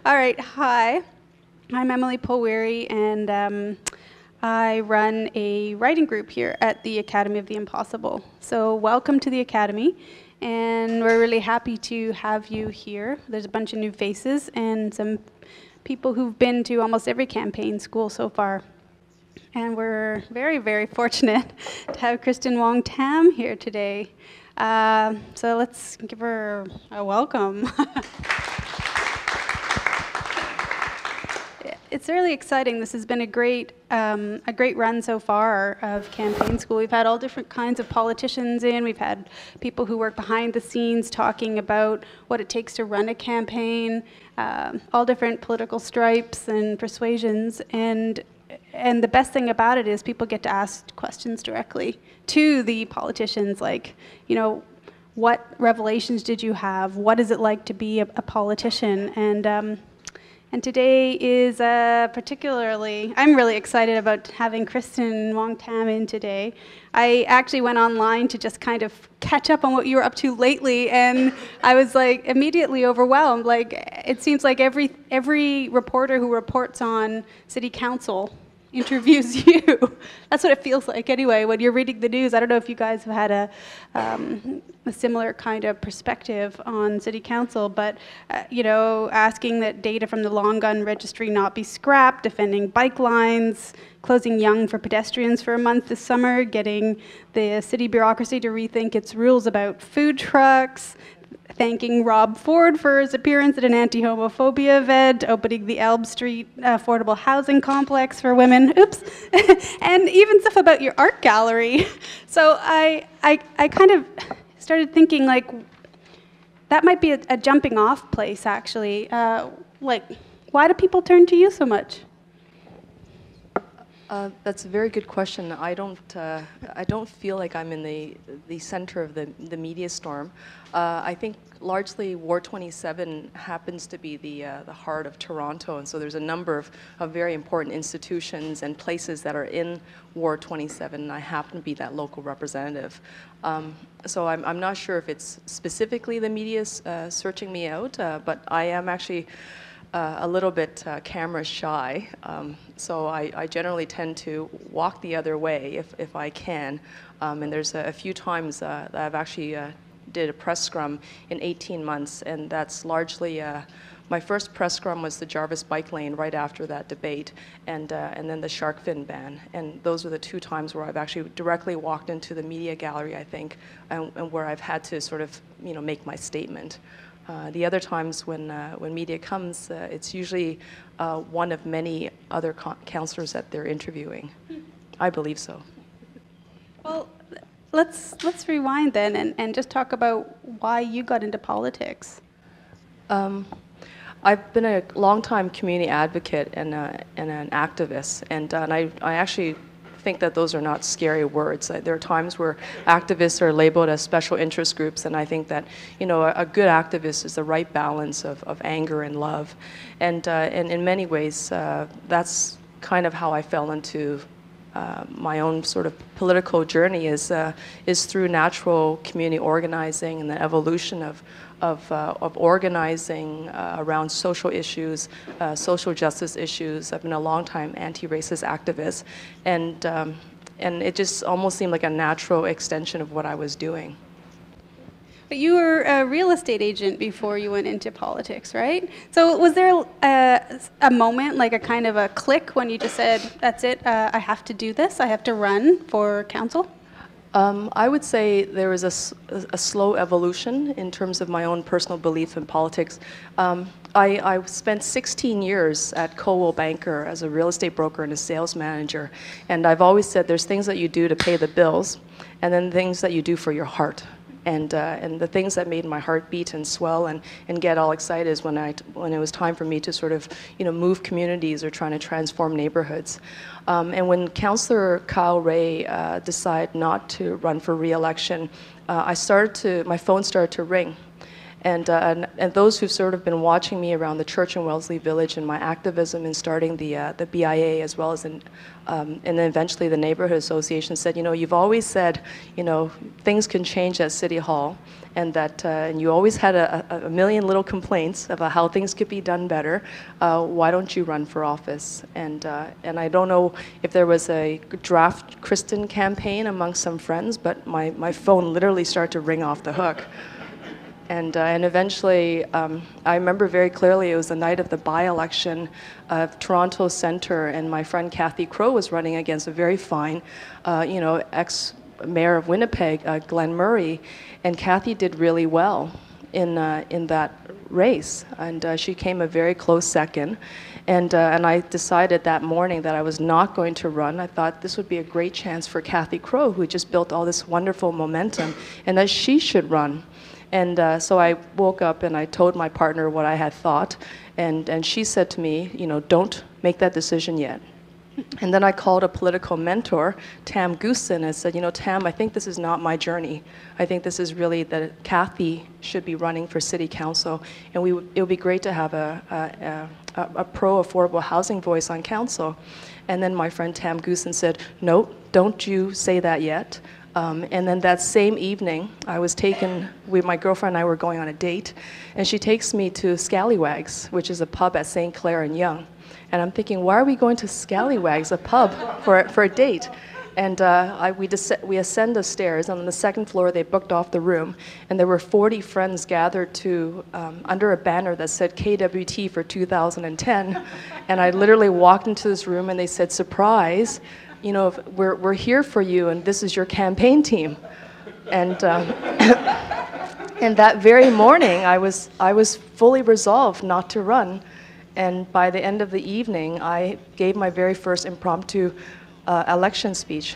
All right, hi. I'm Emily Polweary, and I run a writing group here at the Academy of the Impossible. So welcome to the Academy, and we're really happy to have you here. There's a bunch of new faces and some people who've been to almost every campaign school so far. And we're very, very fortunate to have Kristyn Wong-Tam here today. So let's give her a welcome. It's really exciting. This has been a great run so far of campaign school. We've had all different kinds of politicians in. We've had people who work behind the scenes talking about what it takes to run a campaign, all different political stripes and persuasions. And the best thing about it is people get to ask questions directly to the politicians, like, you know, what revelations did you have? What is it like to be a politician? And today is particularly, I'm really excited about having Kristyn Wong-Tam in today. I actually went online to just kind of catch up on what you were up to lately, and I was like immediately overwhelmed. Like, it seems like every reporter who reports on city council interviews you. That's what it feels like anyway when you're reading the news. I don't know if you guys have had a similar kind of perspective on city council, but you know, asking that data from the long gun registry not be scrapped, defending bike lines, closing Yonge for pedestrians for a month this summer, getting the city bureaucracy to rethink its rules about food trucks, thanking Rob Ford for his appearance at an anti-homophobia event, opening the Elm Street affordable housing complex for women, oops, and even stuff about your art gallery. So I kind of started thinking, like, that might be a jumping off place, actually. Like, why do people turn to you so much? That's a very good question. I don't feel like I'm in the center of the media storm. I think largely Ward 27 happens to be the heart of Toronto, and so there's a number of very important institutions and places that are in Ward 27, and I happen to be that local representative. So I'm not sure if it's specifically the media searching me out, but I am actually a little bit camera shy, so I generally tend to walk the other way if I can. And there's a few times that I've actually did a press scrum in 18 months, and that's largely my first press scrum was the Jarvis bike lane right after that debate, and then the shark fin ban. And those are the two times where I've actually directly walked into the media gallery, I think, and where I've had to sort of, you know, make my statement. The other times when media comes, it's usually one of many other councillors that they're interviewing. I believe so. Well, let's rewind then and just talk about why you got into politics. I've been a long-time community advocate and an activist, and I actually think that those are not scary words. There are times where activists are labeled as special interest groups, and I think that, you know, a good activist is the right balance of anger and love, and in many ways that's kind of how I fell into my own sort of political journey is through natural community organizing and the evolution of organizing around social issues, social justice issues. I've been a long-time anti-racist activist, and it just almost seemed like a natural extension of what I was doing. But you were a real estate agent before you went into politics, right? So was there a moment, like a kind of a click, when you just said, that's it, I have to do this, I have to run for council? I would say there was a slow evolution in terms of my own personal belief in politics. I spent 16 years at Coldwell Banker as a real estate broker and a sales manager, and I've always said there's things that you do to pay the bills, and then things that you do for your heart. And the things that made my heart beat and swell and get all excited is when it was time for me to sort of, you know, move communities or trying to transform neighborhoods. And when Councillor Kyle Ray decided not to run for re-election, my phone started to ring. And those who've sort of been watching me around the church in Wellesley Village and my activism in starting the BIA, as well as and then eventually the neighborhood association, said, you've always said, things can change at City Hall, and that and you always had a million little complaints about how things could be done better. Why don't you run for office? And I don't know if there was a draft Kristyn campaign amongst some friends, but my phone literally started to ring off the hook. And eventually, I remember very clearly, it was the night of the by-election of Toronto Centre, and my friend Kathy Crow was running against a very fine, ex-mayor of Winnipeg, Glenn Murray, and Kathy did really well in that race, and she came a very close second. And I decided that morning that I was not going to run. I thought this would be a great chance for Kathy Crow, who just built all this wonderful momentum, and that she should run. And so I woke up and I told my partner what I had thought, and she said to me, don't make that decision yet. And then I called a political mentor, Tam Goosen, and said, Tam, I think this is not my journey. I think this is really that Kathy should be running for city council, and it would be great to have a pro-affordable housing voice on council. And then my friend Tam Goosen said, no, don't you say that yet. And then that same evening, I was taken, my girlfriend and I were going on a date, and she takes me to Scallywags, which is a pub at St. Clair and Yonge. And I'm thinking, why are we going to Scallywags, a pub, for a date? And we ascend the stairs, and on the second floor, they booked off the room, and there were 40 friends gathered under a banner that said KWT for 2010. And I literally walked into this room, and they said, surprise, we're here for you, and this is your campaign team. And and that very morning, I was fully resolved not to run. And by the end of the evening, I gave my very first impromptu election speech.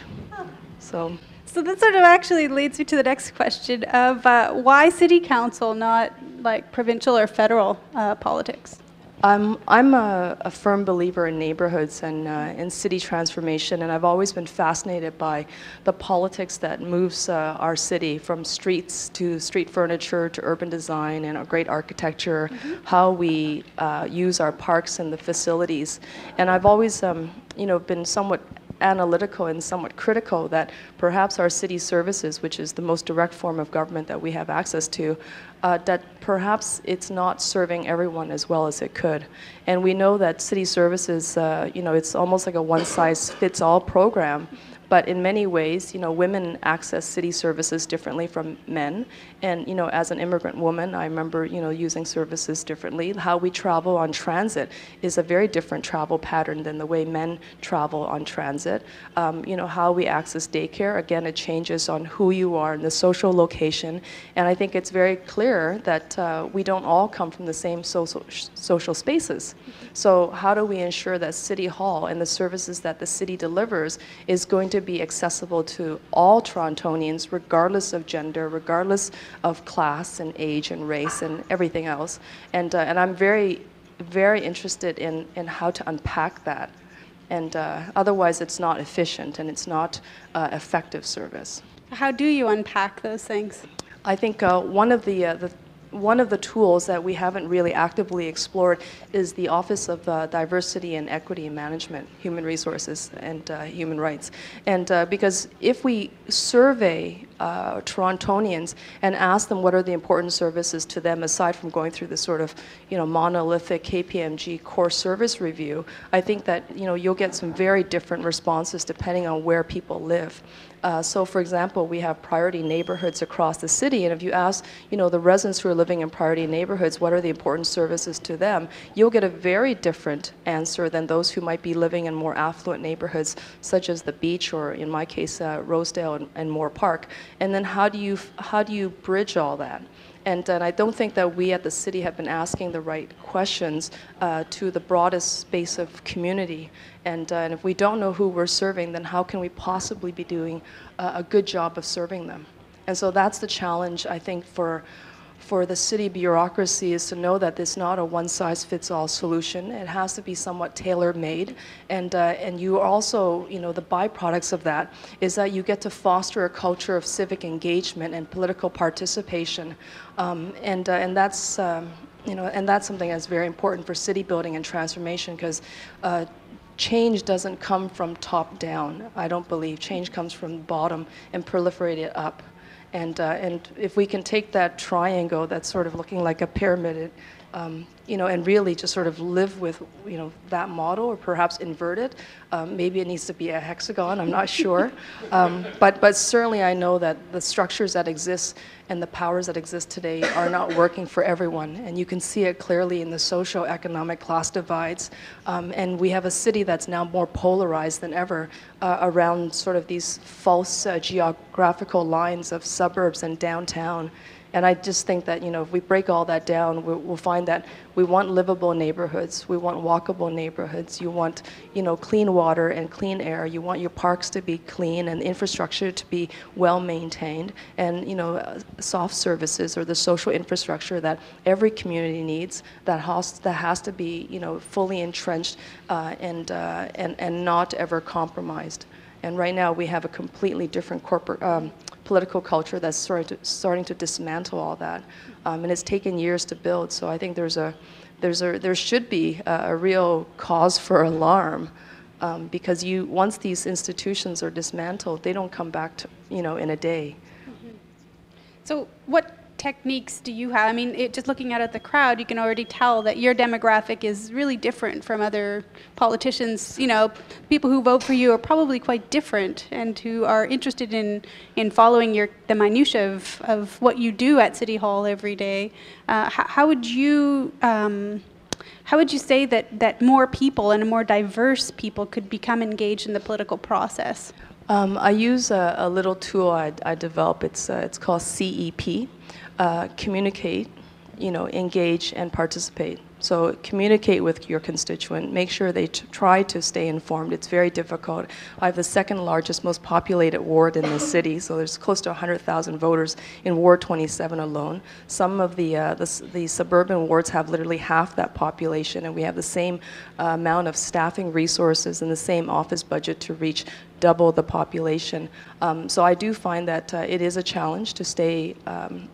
So that sort of actually leads me to the next question of why city council, not like provincial or federal politics? I'm a firm believer in neighborhoods and in city transformation, and I've always been fascinated by the politics that moves our city, from streets to street furniture to urban design and great architecture, how we use our parks and the facilities. And I've always been somewhat analytical and somewhat critical that perhaps our city services, which is the most direct form of government that we have access to, that perhaps it's not serving everyone as well as it could. And we know that city services, it's almost like a one-size-fits-all program. But in many ways, women access city services differently from men. And, as an immigrant woman, I remember, using services differently. How we travel on transit is a very different travel pattern than the way men travel on transit. How we access daycare, again, it changes on who you are and the social location. And I think it's very clear that we don't all come from the same social spaces. So how do we ensure that City Hall and the services that the city delivers is going to be accessible to all Torontonians, regardless of gender, regardless of class and age and race and everything else. And I'm very, very interested in how to unpack that. And otherwise, it's not efficient and it's not effective service. How do you unpack those things? I think one of the tools that we haven't really actively explored is the Office of Diversity and Equity Management, Human Resources and Human Rights. And because if we survey Torontonians and ask them what are the important services to them, aside from going through this sort of monolithic KPMG core service review, I think that you'll get some very different responses depending on where people live. So for example, we have priority neighborhoods across the city, and if you ask the residents who are living in priority neighborhoods what are the important services to them, you'll get a very different answer than those who might be living in more affluent neighborhoods such as the Beach, or in my case Rosedale and Moore Park. And then how do you bridge all that? And I don't think that we at the city have been asking the right questions to the broadest space of community. And if we don't know who we're serving, then how can we possibly be doing a good job of serving them? And so that's the challenge, I think, for for the city bureaucracy is to know that it's not a one-size-fits-all solution. It has to be somewhat tailor-made, and you also, the byproducts of that is that you get to foster a culture of civic engagement and political participation, and that's and that's something that's very important for city building and transformation, because change doesn't come from top down. I don't believe change comes from the bottom and proliferate it up. And if we can take that triangle that's sort of looking like a pyramid, and really just sort of live with, that model, or perhaps invert it. Maybe it needs to be a hexagon, I'm not sure. But certainly I know that the structures that exist and the powers that exist today are not working for everyone. And you can see it clearly in the socio-economic class divides. And we have a city that's now more polarized than ever around sort of these false geographical lines of suburbs and downtown. And I just think that, if we break all that down, we'll find that we want livable neighborhoods, we want walkable neighborhoods, you want, clean water and clean air, you want your parks to be clean and infrastructure to be well maintained, and, soft services, or the social infrastructure that every community needs, that has to be, fully entrenched and not ever compromised. And right now we have a completely different political culture that's starting to dismantle all that, and it's taken years to build. So I think there should be a real cause for alarm, because once these institutions are dismantled, they don't come back to, in a day. Mm-hmm. So what techniques do you have? I mean, just looking out at the crowd, you can already tell that your demographic is really different from other politicians. People who vote for you are probably quite different, and who are interested in following the minutiae of what you do at City Hall every day. How would you say that more people and more diverse people could become engaged in the political process? I use a little tool I developed. It's called CEP. Communicate, engage and participate. So communicate with your constituent, make sure they try to stay informed. It's very difficult. I have the second largest, most populated ward in the city, so there's close to 100,000 voters in Ward 27 alone. Some of the suburban wards have literally half that population, and we have the same amount of staffing resources and the same office budget to reach double the population. So I do find that it is a challenge to stay,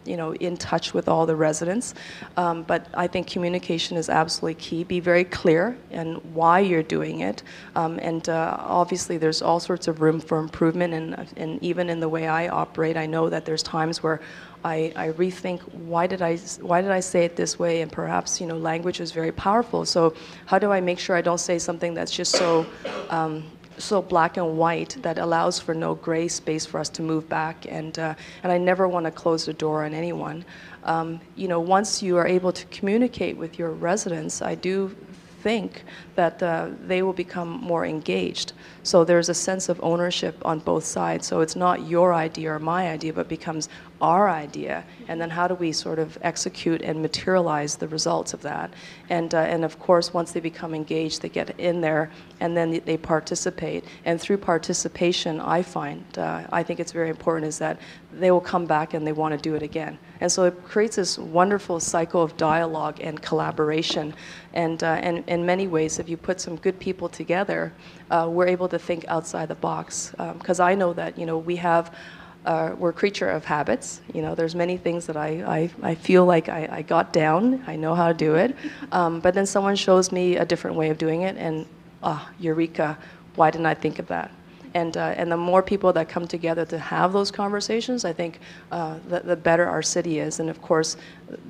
in touch with all the residents. But I think communication is absolutely key. Be very clear in why you're doing it. And obviously there's all sorts of room for improvement, and even in the way I operate, I know that there's times where I rethink, why did I say it this way? And perhaps, language is very powerful. So how do I make sure I don't say something that's just so black and white, that allows for no gray space for us to move back, and I never want to close the door on anyone. Once you are able to communicate with your residents, I do think that they will become more engaged. So there's a sense of ownership on both sides. So it's not your idea or my idea, but becomes our idea. And then how do we sort of execute and materialize the results of that? And of course, once they become engaged, they get in there, and then they participate. And through participation, I think it's very important, is that they will come back and they want to do it again. And so it creates this wonderful cycle of dialogue and collaboration. And in many ways, if you put some good people together, we're able to think outside the box. Because I know that, we're a creature of habits. There's many things that I feel like I got down. I know how to do it. But then someone shows me a different way of doing it, and eureka, why didn't I think of that? And the more people that come together to have those conversations, I think the better our city is. And of course,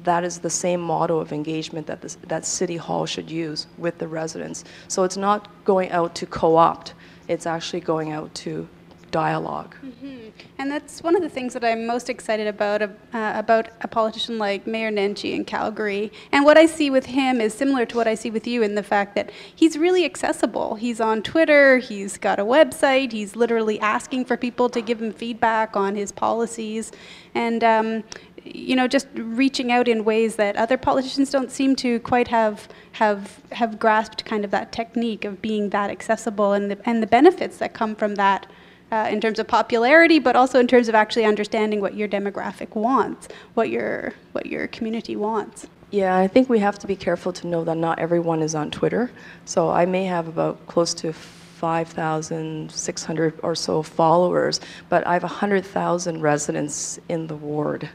that is the same model of engagement that City Hall should use with the residents. So it's not going out to co-opt, it's actually going out to dialogue. Mm-hmm. And that's one of the things that I'm most excited about a politician like Mayor Nenshi in Calgary. And what I see with him is similar to what I see with you, in the fact that he's really accessible. He's on Twitter, he's got a website, he's literally asking for people to give him feedback on his policies, and just reaching out in ways that other politicians don't seem to quite have grasped kind of that technique of being that accessible, and the benefits that come from that in terms of popularity, but also in terms of actually understanding what your demographic wants, what your community wants. Yeah, I think we have to be careful to know that not everyone is on Twitter. So I may have about close to 5,600 or so followers, but I have 100,000 residents in the ward.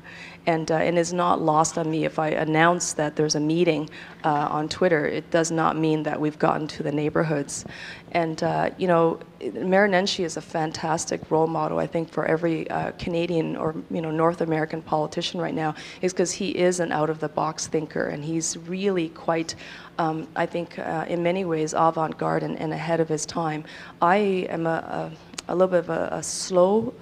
And it's not lost on me if I announce that there's a meeting on Twitter. It does not mean that we've gotten to the neighborhoods. And, you know, Mayor Nenshi is a fantastic role model, I think, for every Canadian or, you know, North American politician right now, is because he is an out-of-the-box thinker, and he's really quite, I think, in many ways, avant-garde and ahead of his time. I am a little bit of a slow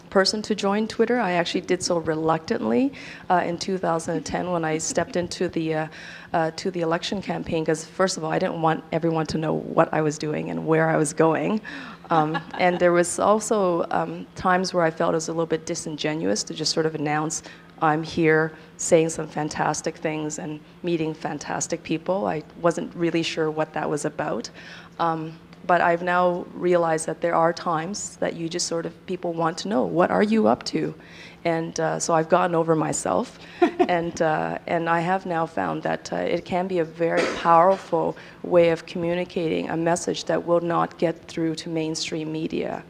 person to join Twitter. I actually did so reluctantly in 2010 when I stepped into the election campaign, because first of all, I didn't want everyone to know what I was doing and where I was going. And there was also times where I felt it was a little bit disingenuous to just sort of announce I'm here saying some fantastic things and meeting fantastic people. I wasn't really sure what that was about. But I've now realized that there are times that you just sort of, people want to know, what are you up to? And so I've gotten over myself, and I have now found that it can be a very powerful way of communicating a message that will not get through to mainstream media.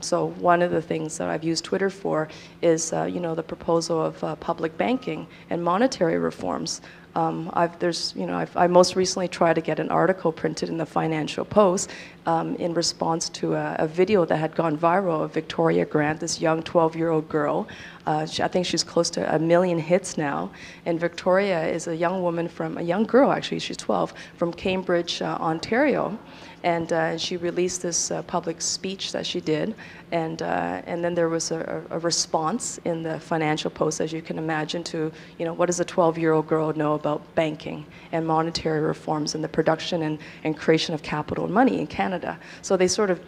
So one of the things that I've used Twitter for is, you know, the proposal of public banking and monetary reforms. I most recently tried to get an article printed in the Financial Post in response to a video that had gone viral of Victoria Grant, this young 12-year-old girl. I think she's close to 1 million hits now. And Victoria is a young woman a young girl actually, she's 12, from Cambridge, Ontario. And she released this public speech that she did, and then there was a response in the Financial Post, as you can imagine, to, you know, what does a 12-year-old girl know about banking and monetary reforms and the production and creation of capital and money in Canada? So they sort of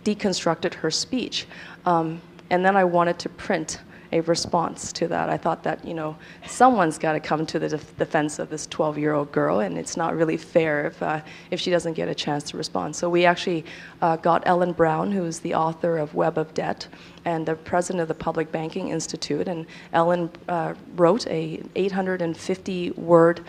deconstructed her speech, and then I wanted to print a response to that. I thought that, you know, someone's got to come to the defense of this 12-year-old girl, and it's not really fair if she doesn't get a chance to respond. So we actually got Ellen Brown, who's the author of Web of Debt and the president of the Public Banking Institute, and Ellen wrote a 850-word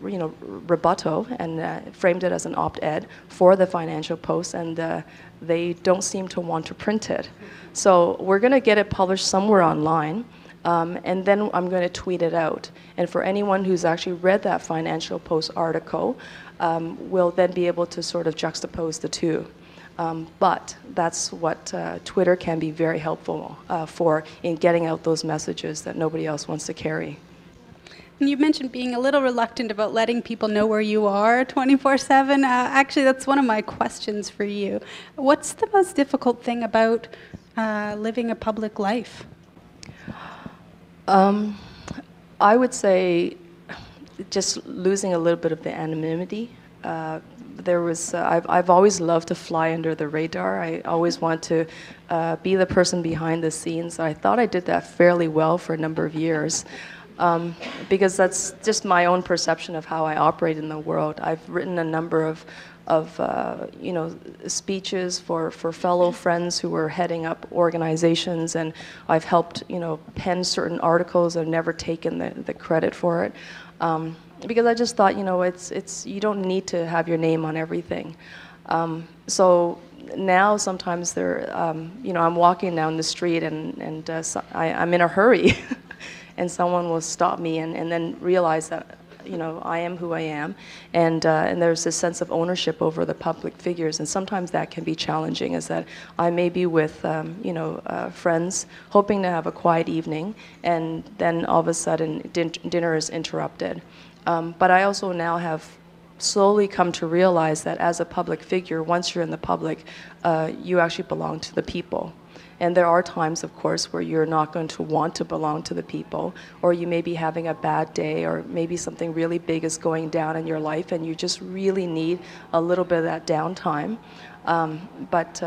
rebuttal and framed it as an op-ed for the Financial Post, and they don't seem to want to print it. So we're going to get it published somewhere online, and then I'm going to tweet it out. And for anyone who's actually read that Financial Post article, will then be able to sort of juxtapose the two. But that's what Twitter can be very helpful for in getting out those messages that nobody else wants to carry. And you mentioned being a little reluctant about letting people know where you are 24/7. Actually, that's one of my questions for you. What's the most difficult thing about living a public life? I would say just losing a little bit of the anonymity. I've always loved to fly under the radar. I always want to be the person behind the scenes. I thought I did that fairly well for a number of years. Because that's just my own perception of how I operate in the world. I've written a number of speeches for fellow friends who were heading up organizations, and I've helped, pen certain articles. I've never taken the credit for it, because I just thought, you don't need to have your name on everything. So now sometimes I'm walking down the street and I'm in a hurry. And someone will stop me and then realize that, I am who I am, and there's this sense of ownership over the public figures, and sometimes that can be challenging. Is that I may be with, friends, hoping to have a quiet evening, and then all of a sudden dinner is interrupted. But I also now have slowly come to realize that as a public figure, once you're in the public, you actually belong to the people. And there are times, of course, where you're not going to want to belong to the people, or you may be having a bad day, or maybe something really big is going down in your life and you just really need a little bit of that downtime. But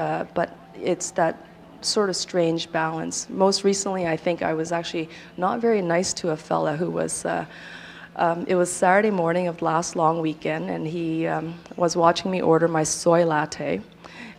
it's that sort of strange balance. Most recently, I think I was actually not very nice to a fella who was, it was Saturday morning of last long weekend, and he was watching me order my soy latte.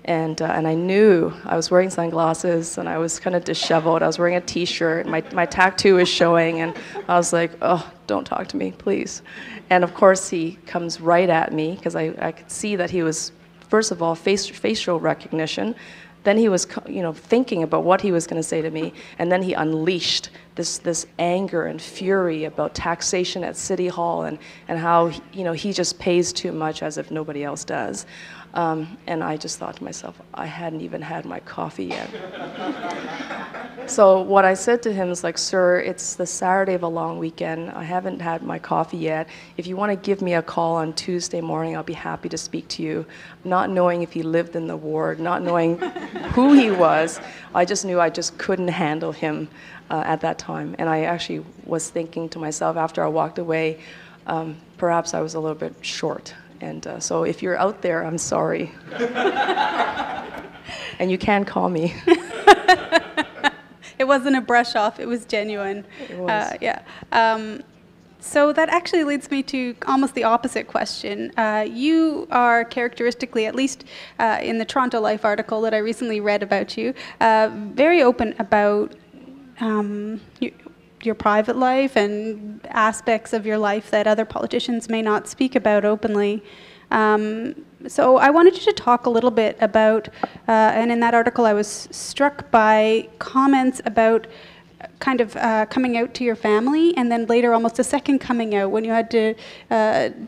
And I knew I was wearing sunglasses, and I was kind of disheveled. I was wearing a T-shirt. My tattoo is showing, and I was like, oh, don't talk to me, please. And of course, he comes right at me, because I could see that he was, first of all, facial recognition. Then he was, thinking about what he was going to say to me, and then he unleashed this anger and fury about taxation at City Hall, and how, he just pays too much as if nobody else does. And I just thought to myself, I hadn't even had my coffee yet. So what I said to him is like, sir, it's the Saturday of a long weekend. I haven't had my coffee yet. If you want to give me a call on Tuesday morning, I'll be happy to speak to you. Not knowing if he lived in the ward, not knowing who he was, I just knew I just couldn't handle him at that time. And I actually was thinking to myself after I walked away, perhaps I was a little bit short. And so if you're out there, I'm sorry. And you can call me. It wasn't a brush off, it was genuine. It was. Yeah. So that actually leads me to almost the opposite question. You are characteristically, at least in the Toronto Life article that I recently read about you, very open about your private life and aspects of your life that other politicians may not speak about openly. So I wanted you to talk a little bit about, and in that article I was struck by comments about kind of coming out to your family, and then later almost a second coming out when you had to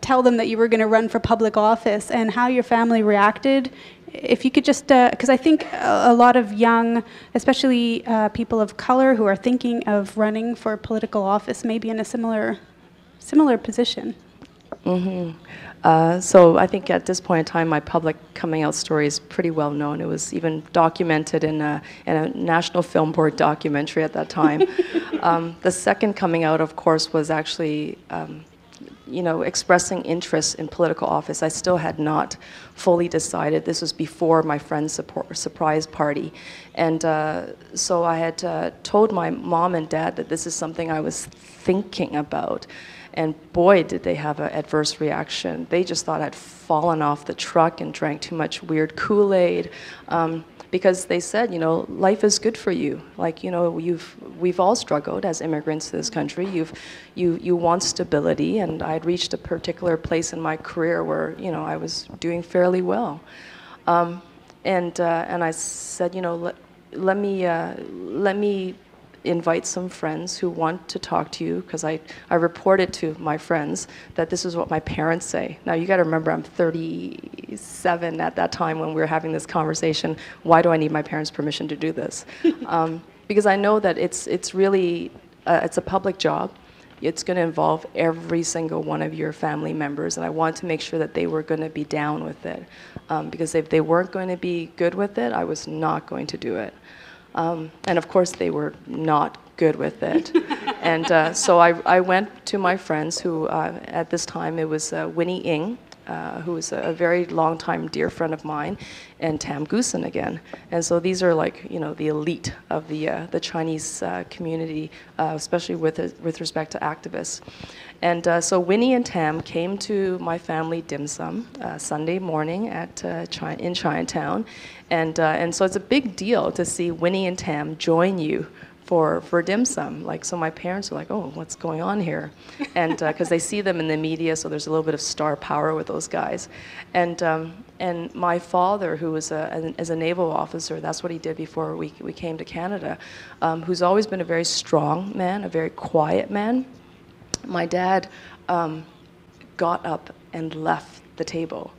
tell them that you were going to run for public office, and how your family reacted. If you could just, because I think a lot of young, especially people of color who are thinking of running for political office may be in a similar position. Mm-hmm. So I think at this point in time, my public coming out story is pretty well known. It was even documented in a National Film Board documentary at that time. The second coming out, of course, was actually expressing interest in political office. I still had not fully decided. This was before my friend's surprise party. And so I had told my mom and dad that this is something I was thinking about. And boy, did they have an adverse reaction. They just thought I'd fallen off the truck and drank too much weird Kool-Aid. Because they said, life is good for you. Like, we've all struggled as immigrants to this country. You want stability, and I had reached a particular place in my career where, I was doing fairly well. And I said, let me invite some friends who want to talk to you, because I reported to my friends that this is what my parents say. Now you got to remember, I'm 37 at that time when we were having this conversation. Why do I need my parents' permission to do this? Because I know that it's really it's a public job. It's going to involve every single one of your family members, and I wanted to make sure that they were going to be down with it. Because if they weren't going to be good with it, I was not going to do it. And of course, they were not good with it. And so I went to my friends who, at this time, it was Winnie Ng, who was a very long-time dear friend of mine, and Tam Goosen again. And so these are like, the elite of the Chinese community, especially with respect to activists. And so Winnie and Tam came to my family dim sum Sunday morning in Chinatown. And so it's a big deal to see Winnie and Tam join you for dim sum. Like, so my parents are like, oh, what's going on here? And because they see them in the media, so there's a little bit of star power with those guys. And my father, who was as a naval officer, that's what he did before we came to Canada, who's always been a very strong man, a very quiet man. My dad got up and left the table.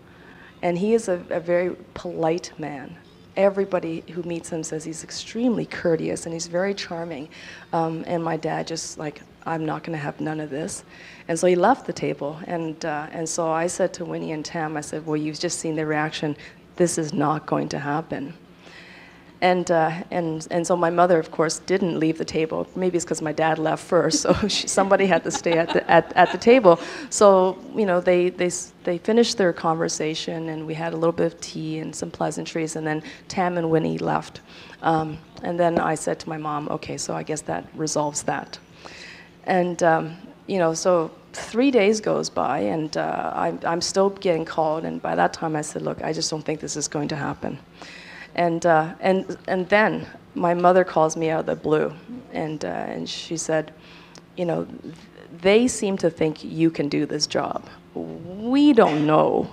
And he is a very polite man. Everybody who meets him says he's extremely courteous and he's very charming. And my dad just like, I'm not going to have none of this. And so he left the table. And so I said to Winnie and Tam, I said, well, you've just seen the reaction. This is not going to happen. And so my mother, of course, didn't leave the table. Maybe it's because my dad left first, so somebody had to stay at the table. So they finished their conversation, and we had a little bit of tea and some pleasantries, and then Tam and Winnie left. And then I said to my mom, okay, so I guess that resolves that. And so 3 days goes by, and I'm still getting called. And by that time, I said, "Look, I just don't think this is going to happen." And then my mother calls me out of the blue, and she said, "You know, they seem to think you can do this job. We don't know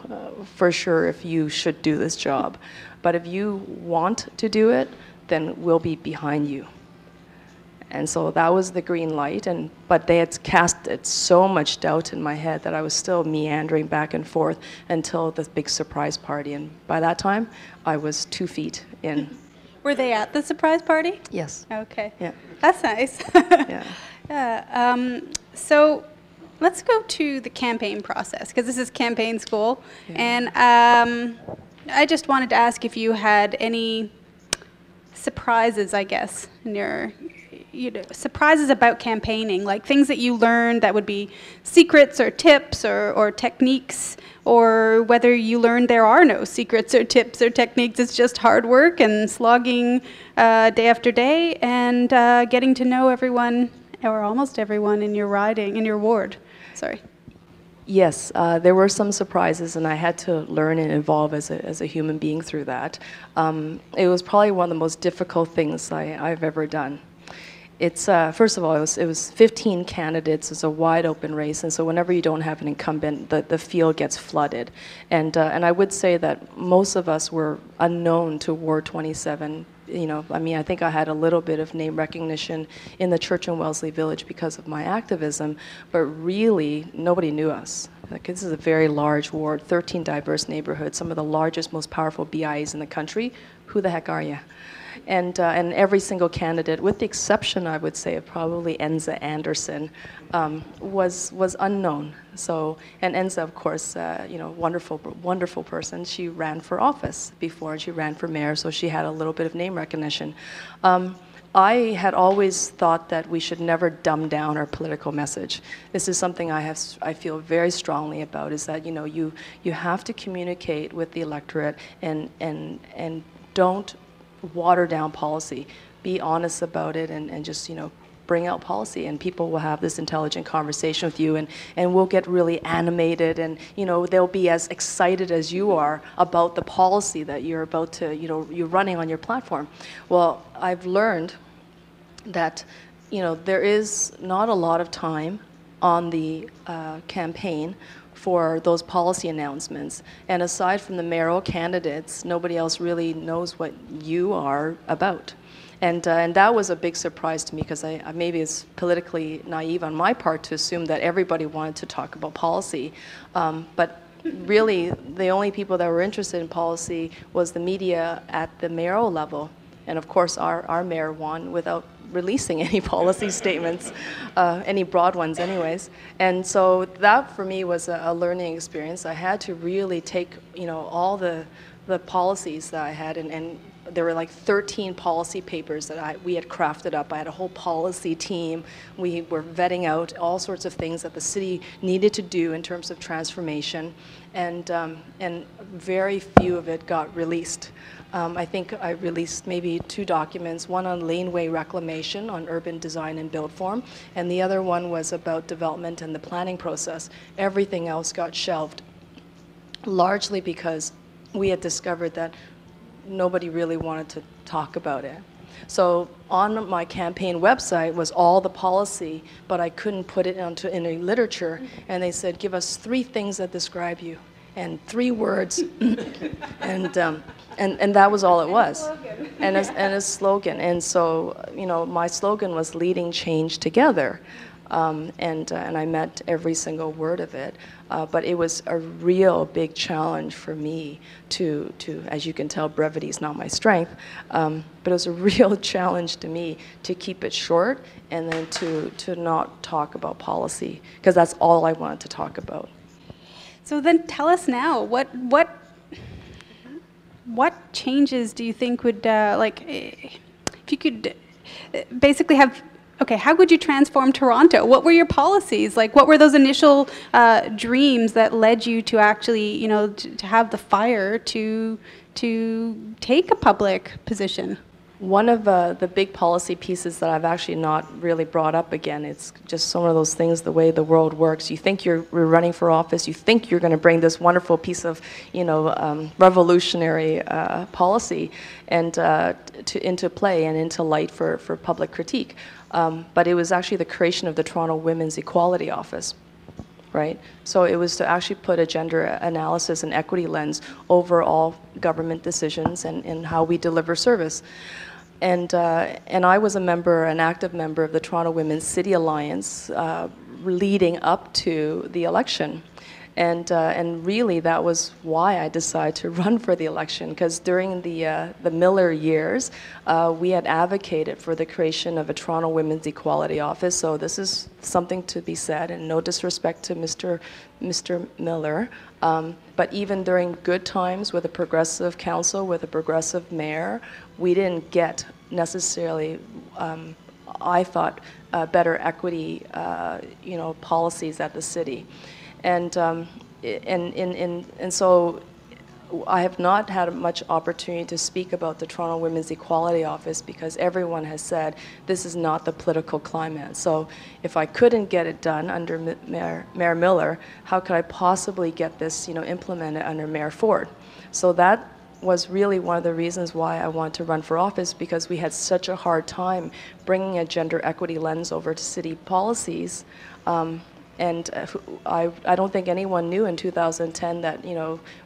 for sure if you should do this job, but if you want to do it, then we'll be behind you." And so that was the green light, but they had casted so much doubt in my head that I was still meandering back and forth until the big surprise party. And by that time, I was 2 feet in. Were they at the surprise party? Yes. Okay. Yeah. That's nice. Yeah. Yeah. So let's go to the campaign process, because this is campaign school. Yeah. And I just wanted to ask if you had any surprises, I guess, in your, surprises about campaigning, like things that you learned that would be secrets or tips or techniques, or whether you learned there are no secrets or tips or techniques, it's just hard work and slogging day after day and getting to know everyone, or almost everyone in your riding, in your ward. Sorry. Yes, there were some surprises, and I had to learn and evolve as a human being through that. It was probably one of the most difficult things I've ever done. It's first of all, it was 15 candidates. It's a wide open race, and so whenever you don't have an incumbent, the field gets flooded. And I would say that most of us were unknown to Ward 27. I mean, I think I had a little bit of name recognition in the Church and Wellesley Village because of my activism, but really nobody knew us. Like, this is a very large ward, 13 diverse neighborhoods, some of the largest, most powerful BIs in the country. Who the heck are you? And every single candidate, with the exception, I would say, of probably Enza Anderson, was unknown. So, and Enza, of course, wonderful person. She ran for office before, and she ran for mayor, so she had a little bit of name recognition. I had always thought that we should never dumb down our political message. This is something I feel very strongly about, is that you have to communicate with the electorate and don't water down policy. Be honest about it and just bring out policy, and people will have this intelligent conversation with you, and we'll get really animated, and they'll be as excited as you are about the policy that you're about to you're running on your platform. Well, I've learned that there is not a lot of time on the campaign for those policy announcements. And aside from the mayoral candidates, nobody else really knows what you are about. And that was a big surprise to me, because maybe it's politically naive on my part to assume that everybody wanted to talk about policy. But really, the only people that were interested in policy was the media at the mayoral level. And of course, our mayor won without releasing any policy statements, any broad ones anyways. And so that for me was a learning experience. I had to really take all the policies that I had, and there were like 13 policy papers that we had crafted up. I had a whole policy team. We were vetting out all sorts of things that the city needed to do in terms of transformation, and very few of it got released. I think I released maybe 2 documents, one on laneway reclamation, on urban design and build form, and the other one was about development and the planning process. Everything else got shelved, largely because we had discovered that nobody really wanted to talk about it. So on my campaign website was all the policy, but I couldn't put it in a literature, and they said, give us 3 things that describe you, and 3 words, and that was all it was, and a slogan. And so my slogan was leading change together, and I meant every single word of it. But it was a real big challenge for me to as you can tell, brevity is not my strength, but it was a real challenge to me to keep it short, and then to not talk about policy, because that's all I wanted to talk about. So then tell us now, what changes do you think would, if you could basically have, okay, how would you transform Toronto? What were your policies? Like, what were those initial dreams that led you to actually, to have the fire to take a public position? One of the big policy pieces that I've actually not really brought up again, it's just some of those things, the way the world works. You think you're running for office, you think you're going to bring this wonderful piece of, revolutionary policy and into play and into light for public critique. But it was actually the creation of the Toronto Women's Equality Office. Right? So it was to actually put a gender analysis and equity lens over all government decisions and how we deliver service. And I was a member, an active member of the Toronto Women's City Alliance leading up to the election. And really that was why I decided to run for the election, because during the Miller years, we had advocated for the creation of a Toronto Women's Equality Office. So this is something to be said, and no disrespect to Mr. Miller. But even during good times with a progressive council, with a progressive mayor, we didn't get necessarily, I thought, better equity, policies at the city. And so I have not had much opportunity to speak about the Toronto Women's Equality Office because everyone has said this is not the political climate. So if I couldn't get it done under Mayor Miller, how could I possibly get this, implemented under Mayor Ford? So that was really one of the reasons why I wanted to run for office, because we had such a hard time bringing a gender equity lens over to city policies. And I don't think anyone knew in 2010 that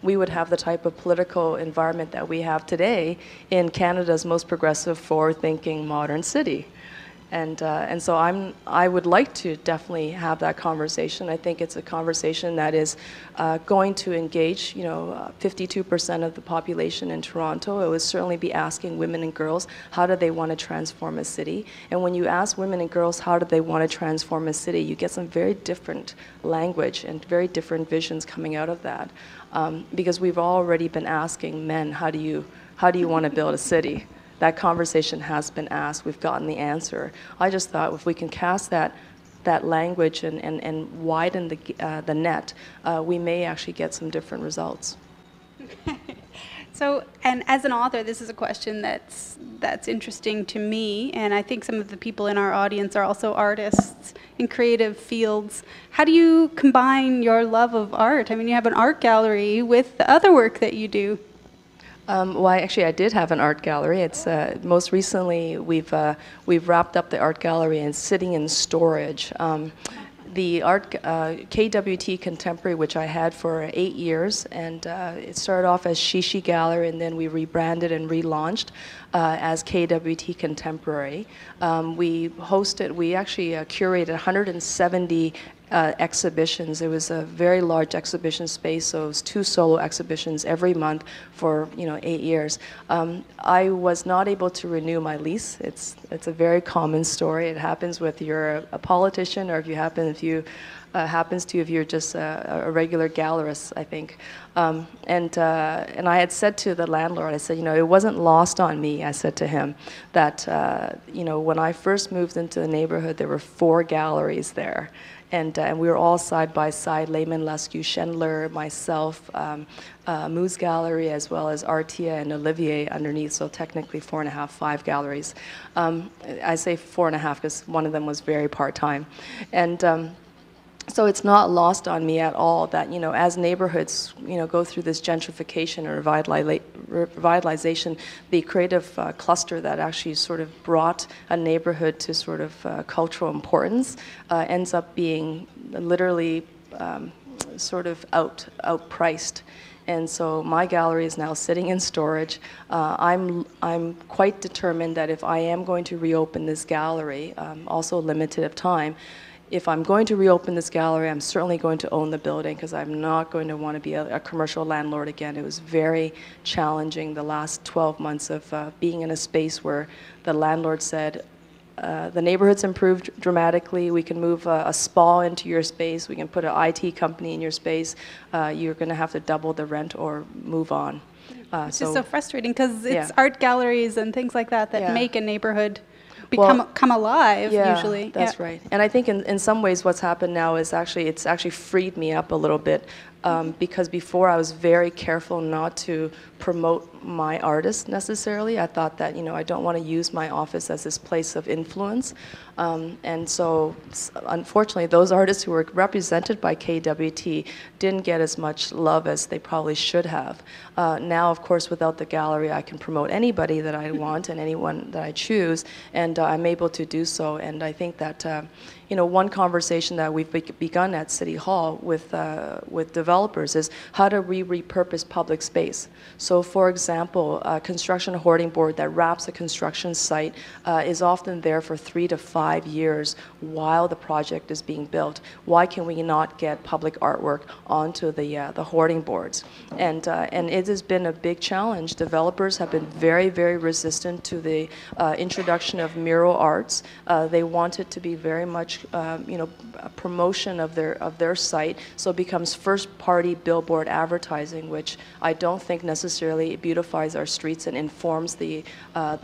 we would have the type of political environment that we have today in Canada's most progressive, forward-thinking, modern city. And so I would like to definitely have that conversation. I think it's a conversation that is going to engage 52% of the population in Toronto. It would certainly be asking women and girls, how do they want to transform a city? And when you ask women and girls how do they want to transform a city, you get some very different language and very different visions coming out of that. Because we've already been asking men, how do you want to build a city? That conversation has been asked. We've gotten the answer. I just thought if we can cast that language and widen the net, we may actually get some different results. So, and as an author, this is a question that's interesting to me, and I think some of the people in our audience are also artists in creative fields. How do you combine your love of art? I mean, you have an art gallery with the other work that you do. Well, actually, I did have an art gallery. It's most recently we've wrapped up the art gallery and it's sitting in storage. The art KWT Contemporary, which I had for 8 years, and it started off as Shishi Gallery, and then we rebranded and relaunched as KWT Contemporary. We actually curated 170 exhibitions. It was a very large exhibition space, so it was 2 solo exhibitions every month for 8 years. I was not able to renew my lease. It's a very common story. It happens with you're a politician, or if you're just a regular gallerist, I think. And I had said to the landlord, I said, it wasn't lost on me, I said to him, that when I first moved into the neighborhood, there were 4 galleries there. And we were all side by side, Lehman, Luscu, Schindler, myself, Moose Gallery, as well as Artia and Olivier underneath, so technically 4.5, 5 galleries. I say 4.5 because one of them was very part-time. And so it's not lost on me at all that, as neighborhoods, go through this gentrification or revitalization, the creative cluster that actually sort of brought a neighborhood to sort of cultural importance ends up being literally sort of outpriced. And so my gallery is now sitting in storage. I'm quite determined that if I am going to reopen this gallery, also limited of time, if I'm going to reopen this gallery, I'm certainly going to own the building, because I'm not going to want to be a commercial landlord again. It was very challenging the last 12 months of being in a space where the landlord said, the neighborhood's improved dramatically, we can move a spa into your space, we can put an IT company in your space, you're going to have to double the rent or move on. It's just so frustrating, because it's art galleries and things like that make a neighborhood come alive, usually. That's right. And I think in some ways what's happened now is it's actually freed me up a little bit because before I was very careful not to promote my artists necessarily. I thought that, I don't want to use my office as this place of influence. And so, unfortunately, those artists who were represented by KWT didn't get as much love as they probably should have. Now, of course, without the gallery, I can promote anybody that I want and anyone that I choose, and I'm able to do so. And I think that, one conversation that we've begun at City Hall with developers is how do we repurpose public space? So, for example, a construction hoarding board that wraps a construction site is often there for 3 to 5 years while the project is being built. Why can we not get public artwork onto the hoarding boards? And it has been a big challenge. Developers have been very, very resistant to the introduction of mural arts. They want it to be very much a promotion of their site, so it becomes first-party billboard advertising, which I don't think necessarily beautifies our streets and informs the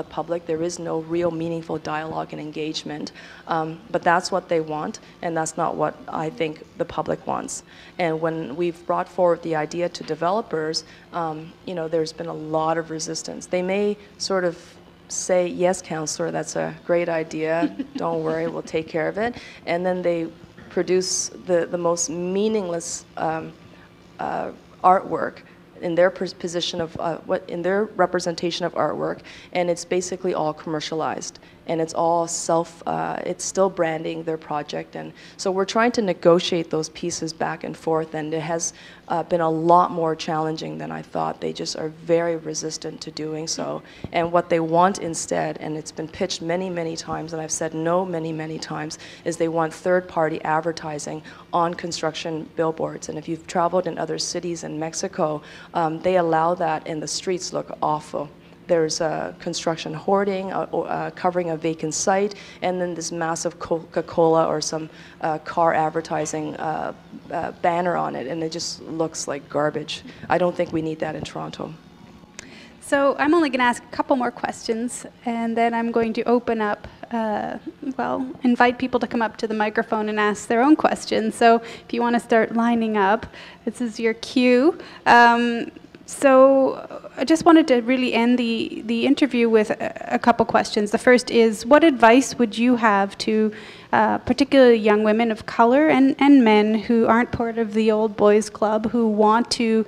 public. There is no real meaningful dialogue and engagement, but that's what they want, and that's not what I think the public wants. And when we've brought forward the idea to developers, there's been a lot of resistance. They may sort of say, yes, councillor, that's a great idea, don't worry, we'll take care of it. And then they produce the most meaningless artwork in their position of in their representation of artwork, and it's basically all commercialized, and it's all it's still branding their project. And so we're trying to negotiate those pieces back and forth, and it has been a lot more challenging than I thought. They just are very resistant to doing so, and what they want instead, and it's been pitched many, many times, and I've said no many, many times, is they want third-party advertising on construction billboards. And if you've traveled in other cities in Mexico, they allow that, and the streets look awful. There's construction hoarding, covering a vacant site, and then this massive Coca-Cola or some car advertising banner on it, and it just looks like garbage. I don't think we need that in Toronto. So I'm only going to ask a couple more questions, and then I'm going to open up, invite people to come up to the microphone and ask their own questions. So if you want to start lining up, this is your cue. So I just wanted to really end the interview with a couple questions. The first is, what advice would you have to particularly young women of color and men who aren't part of the old boys club, who want to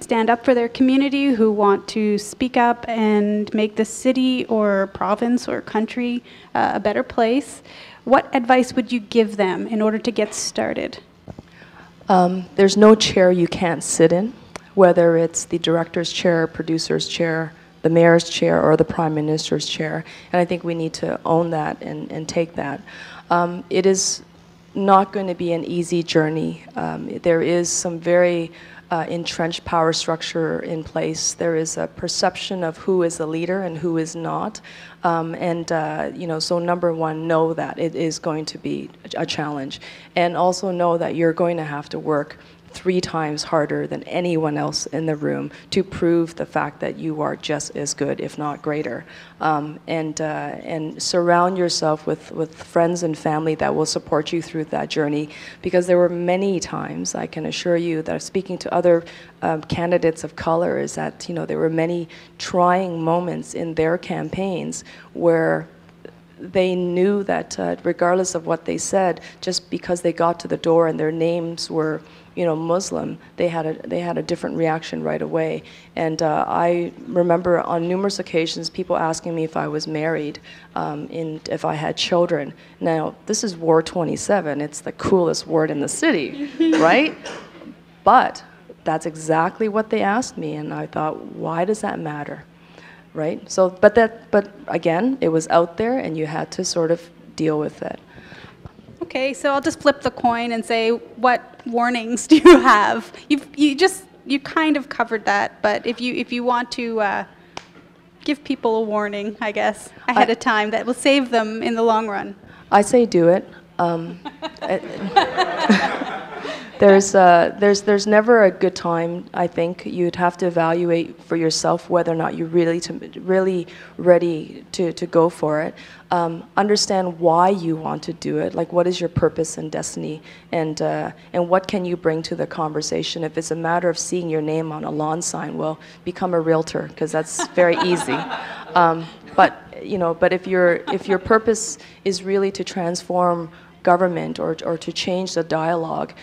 stand up for their community, who want to speak up and make the city or province or country a better place? What advice would you give them in order to get started? There's no chair you can't sit in, whether it's the director's chair, producer's chair, the mayor's chair, or the prime minister's chair. And I think we need to own that and take that. It is not going to be an easy journey. There is some very entrenched power structure in place. There is a perception of who is a leader and who is not. So number one, know that it is going to be a challenge. And also know that you're going to have to work 3 times harder than anyone else in the room to prove the fact that you are just as good, if not greater. And surround yourself with friends and family that will support you through that journey, because there were many times, I can assure you, that speaking to other candidates of color, is that there were many trying moments in their campaigns where they knew that regardless of what they said, just because they got to the door and their names were Muslim, they had a different reaction right away. And I remember on numerous occasions people asking me if I was married, if I had children. Now, this is Ward 27. It's the coolest ward in the city, right? But that's exactly what they asked me, and I thought, why does that matter? Right? So, but again, it was out there, and you had to sort of deal with it. Okay, so I'll just flip the coin and say, what warnings do you have? You kind of covered that, but if you want to give people a warning, I guess, ahead of time, that will save them in the long run. I say do it. there's never a good time. I think you'd have to evaluate for yourself whether or not you're really ready to go for it. Understand why you want to do it. Like, what is your purpose and destiny, and what can you bring to the conversation? If it's a matter of seeing your name on a lawn sign, well, become a realtor, because that's very easy. But if your purpose is really to transform government or to change the dialogue,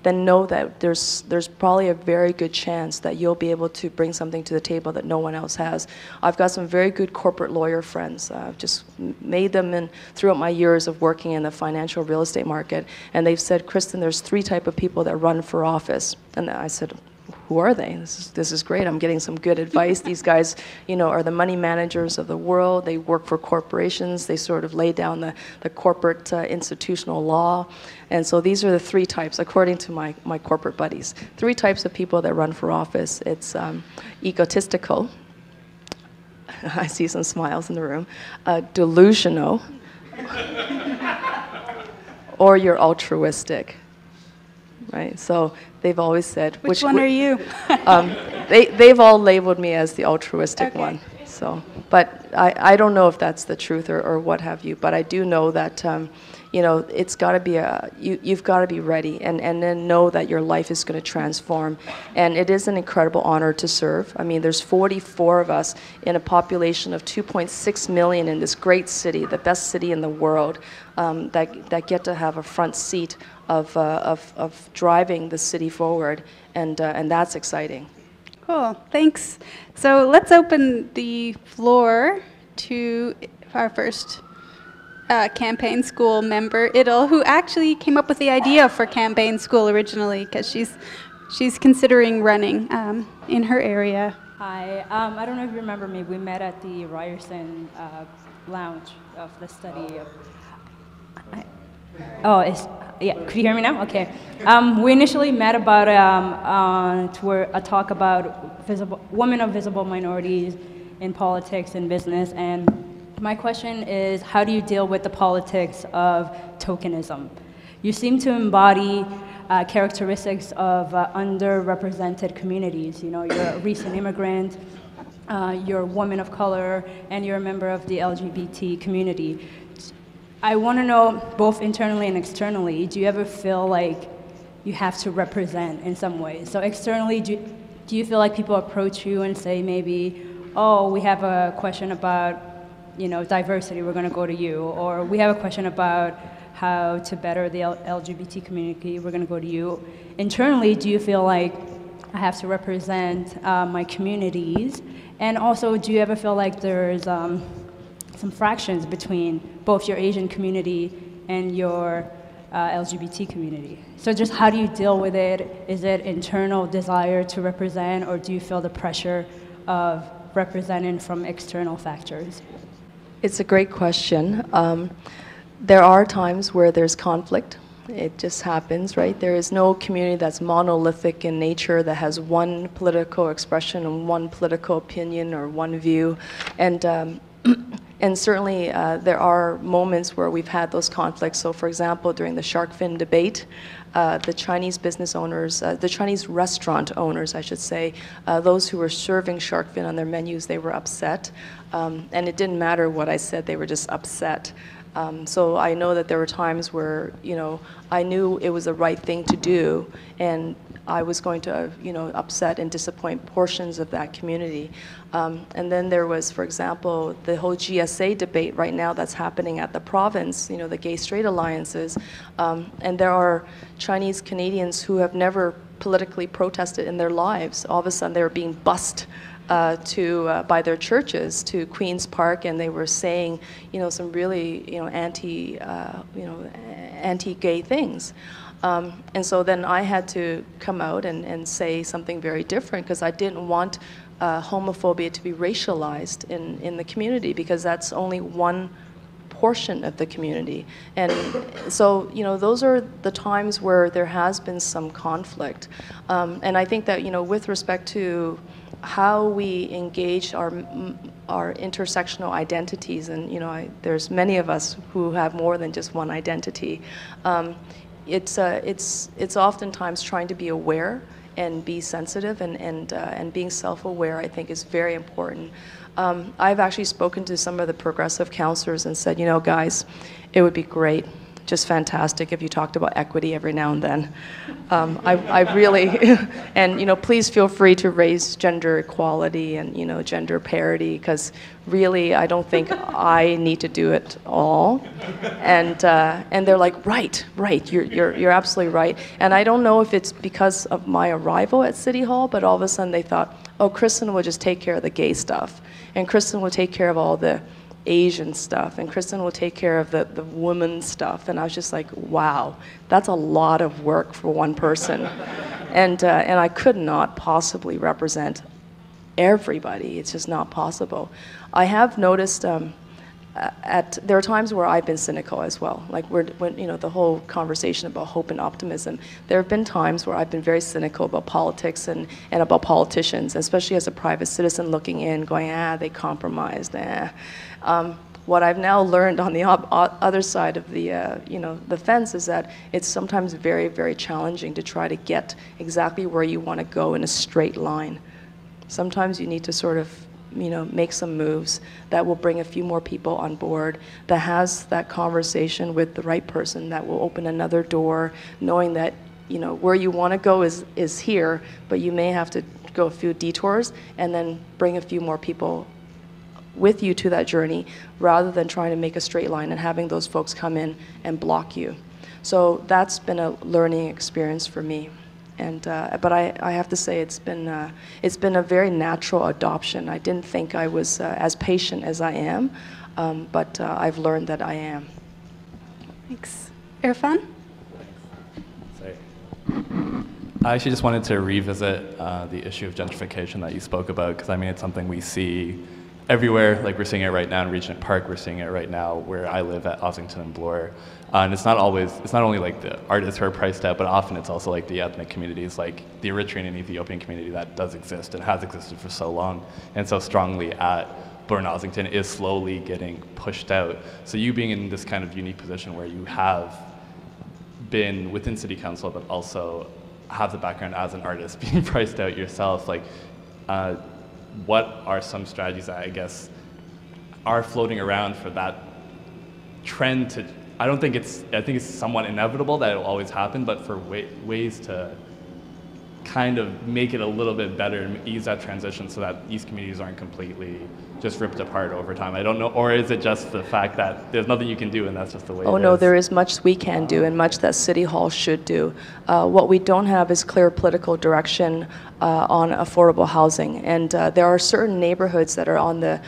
then know that there's probably a very good chance that you'll be able to bring something to the table that no one else has. I've got some very good corporate lawyer friends. I've just made them throughout my years of working in the financial real estate market, and they've said, Kristyn, there's 3 types of people that run for office. And I said, who are they? This is great. I'm getting some good advice. These guys, are the money managers of the world. They work for corporations. They sort of lay down the corporate institutional law. And so these are the 3 types, according to my corporate buddies. 3 types of people that run for office. It's egotistical. I see some smiles in the room. Delusional. Or you're altruistic. Right, so they've always said. Which one are you? They've all labeled me as the altruistic one. So, but I don't know if that's the truth or what have you. But I do know that it's got to be you've got to be ready, and then know that your life is going to transform. And it is an incredible honor to serve. I mean, there's 44 of us in a population of 2.6 million in this great city, the best city in the world, that get to have a front seat of driving the city forward, and that's exciting. Cool, thanks. So let's open the floor to our first campaign school member, Idil, who actually came up with the idea for campaign school originally, because she's considering running in her area. Hi, I don't know if you remember me. We met at the Ryerson lounge of the study of. Yeah, could you hear me now? Okay. We initially met about a talk about women of visible minorities in politics and business, and my question is, how do you deal with the politics of tokenism? You seem to embody characteristics of underrepresented communities. You're a recent immigrant, you're a woman of color, and you're a member of the LGBT community. I want to know, both internally and externally, do you ever feel like you have to represent in some ways? So externally, do you feel like people approach you and say maybe, oh, we have a question about diversity, we're going to go to you, or we have a question about how to better the LGBT community, we're going to go to you. Internally, do you feel like I have to represent my communities? And also, do you ever feel like there's some fractions between both your Asian community and your LGBT community? So just how do you deal with it? Is it internal desire to represent, or do you feel the pressure of representing from external factors? It's a great question. There are times where there's conflict. It just happens, right? There is no community that's monolithic in nature, that has one political expression and one political opinion or one view. And certainly there are moments where we've had those conflicts. So for example, during the shark fin debate, the Chinese business owners, the Chinese restaurant owners, I should say, those who were serving shark fin on their menus, they were upset. And it didn't matter what I said, they were just upset. So I know that there were times where, I knew it was the right thing to do, and I was going to, upset and disappoint portions of that community. And then there was, for example, the whole GSA debate right now that's happening at the province, the gay-straight alliances. And there are Chinese Canadians who have never politically protested in their lives. All of a sudden, they were being bussed by their churches to Queen's Park, and they were saying, some really, anti-gay things. And so then I had to come out and say something very different, because I didn't want homophobia to be racialized in the community, because that's only one portion of the community. And so, those are the times where there has been some conflict. And I think that, with respect to how we engage our intersectional identities, and there's many of us who have more than just one identity. it's oftentimes trying to be aware and be sensitive, and being self-aware, I think, is very important. I've actually spoken to some of the progressive councillors and said, you know, guys, it would be great, just fantastic if you talked about equity every now and then. I really, and, you know, please feel free to raise gender equality and, you know, gender parity, because really, I don't think I need to do it all. And they're like, right, you're absolutely right. And I don't know if it's because of my arrival at City Hall, but all of a sudden they thought, oh, Kristyn will just take care of the gay stuff, and Kristyn will take care of all the Asian stuff, and Kristyn will take care of the woman stuff. And I was just like, wow, that's a lot of work for one person. And I could not possibly represent everybody. It's just not possible. I have noticed there are times where I've been cynical as well. Like when you know, the whole conversation about hope and optimism, there have been times where I've been very cynical about politics and about politicians, especially as a private citizen looking in, going, they compromised, What I've now learned on the other side of the, you know, the fence is that it's sometimes very, very challenging to try to get exactly where you want to go in a straight line. Sometimes you need to sort of, you know, make some moves that will bring a few more people on board, that has that conversation with the right person, that will open another door, knowing that, you know, where you want to go is here, but you may have to go a few detours and then bring a few more people with you to that journey, rather than trying to make a straight line and having those folks come in and block you. So that's been a learning experience for me. And, but I have to say it's been a very natural adoption. I didn't think I was as patient as I am, but I've learned that I am. Thanks. Irfan? Sorry. I actually just wanted to revisit the issue of gentrification that you spoke about, because I mean, it's something we see everywhere. Like, we're seeing it right now in Regent Park, we're seeing it right now where I live at Ossington and Bloor. And it's not only like the artists who are priced out, but often it's also like the ethnic communities, like the Eritrean and Ethiopian community that does exist and has existed for so long and so strongly at Bloor and Ossington is slowly getting pushed out. So you being in this kind of unique position where you have been within City Council, but also have the background as an artist being priced out yourself, like, what are some strategies that I guess are floating around for that trend to, I think it's somewhat inevitable that it will always happen, but for ways to kind of make it a little bit better and ease that transition so that these communities aren't completely just ripped apart over time. I don't know, or is it just the fact that there's nothing you can do and that's just the way it is? Oh no, there is much we can do and much that City Hall should do. What we don't have is clear political direction on affordable housing, and there are certain neighborhoods that are on the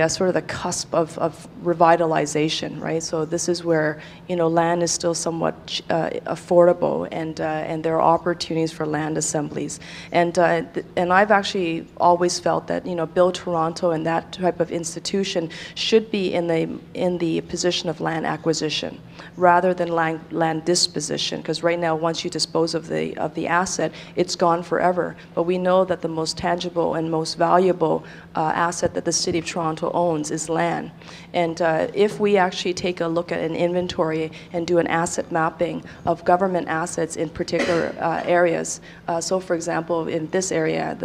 sort of the cusp of revitalization, right? So this is where, you know, land is still somewhat affordable, and there are opportunities for land assemblies. And I've actually always felt that, you know, Build Toronto and that type of institution should be in the position of land acquisition rather than land disposition, because right now, once you dispose of the asset, it's gone forever. But we know that the most tangible and most valuable asset that the City of Toronto owns is land. And if we actually take a look at an inventory and do an asset mapping of government assets in particular areas, so for example, in this area,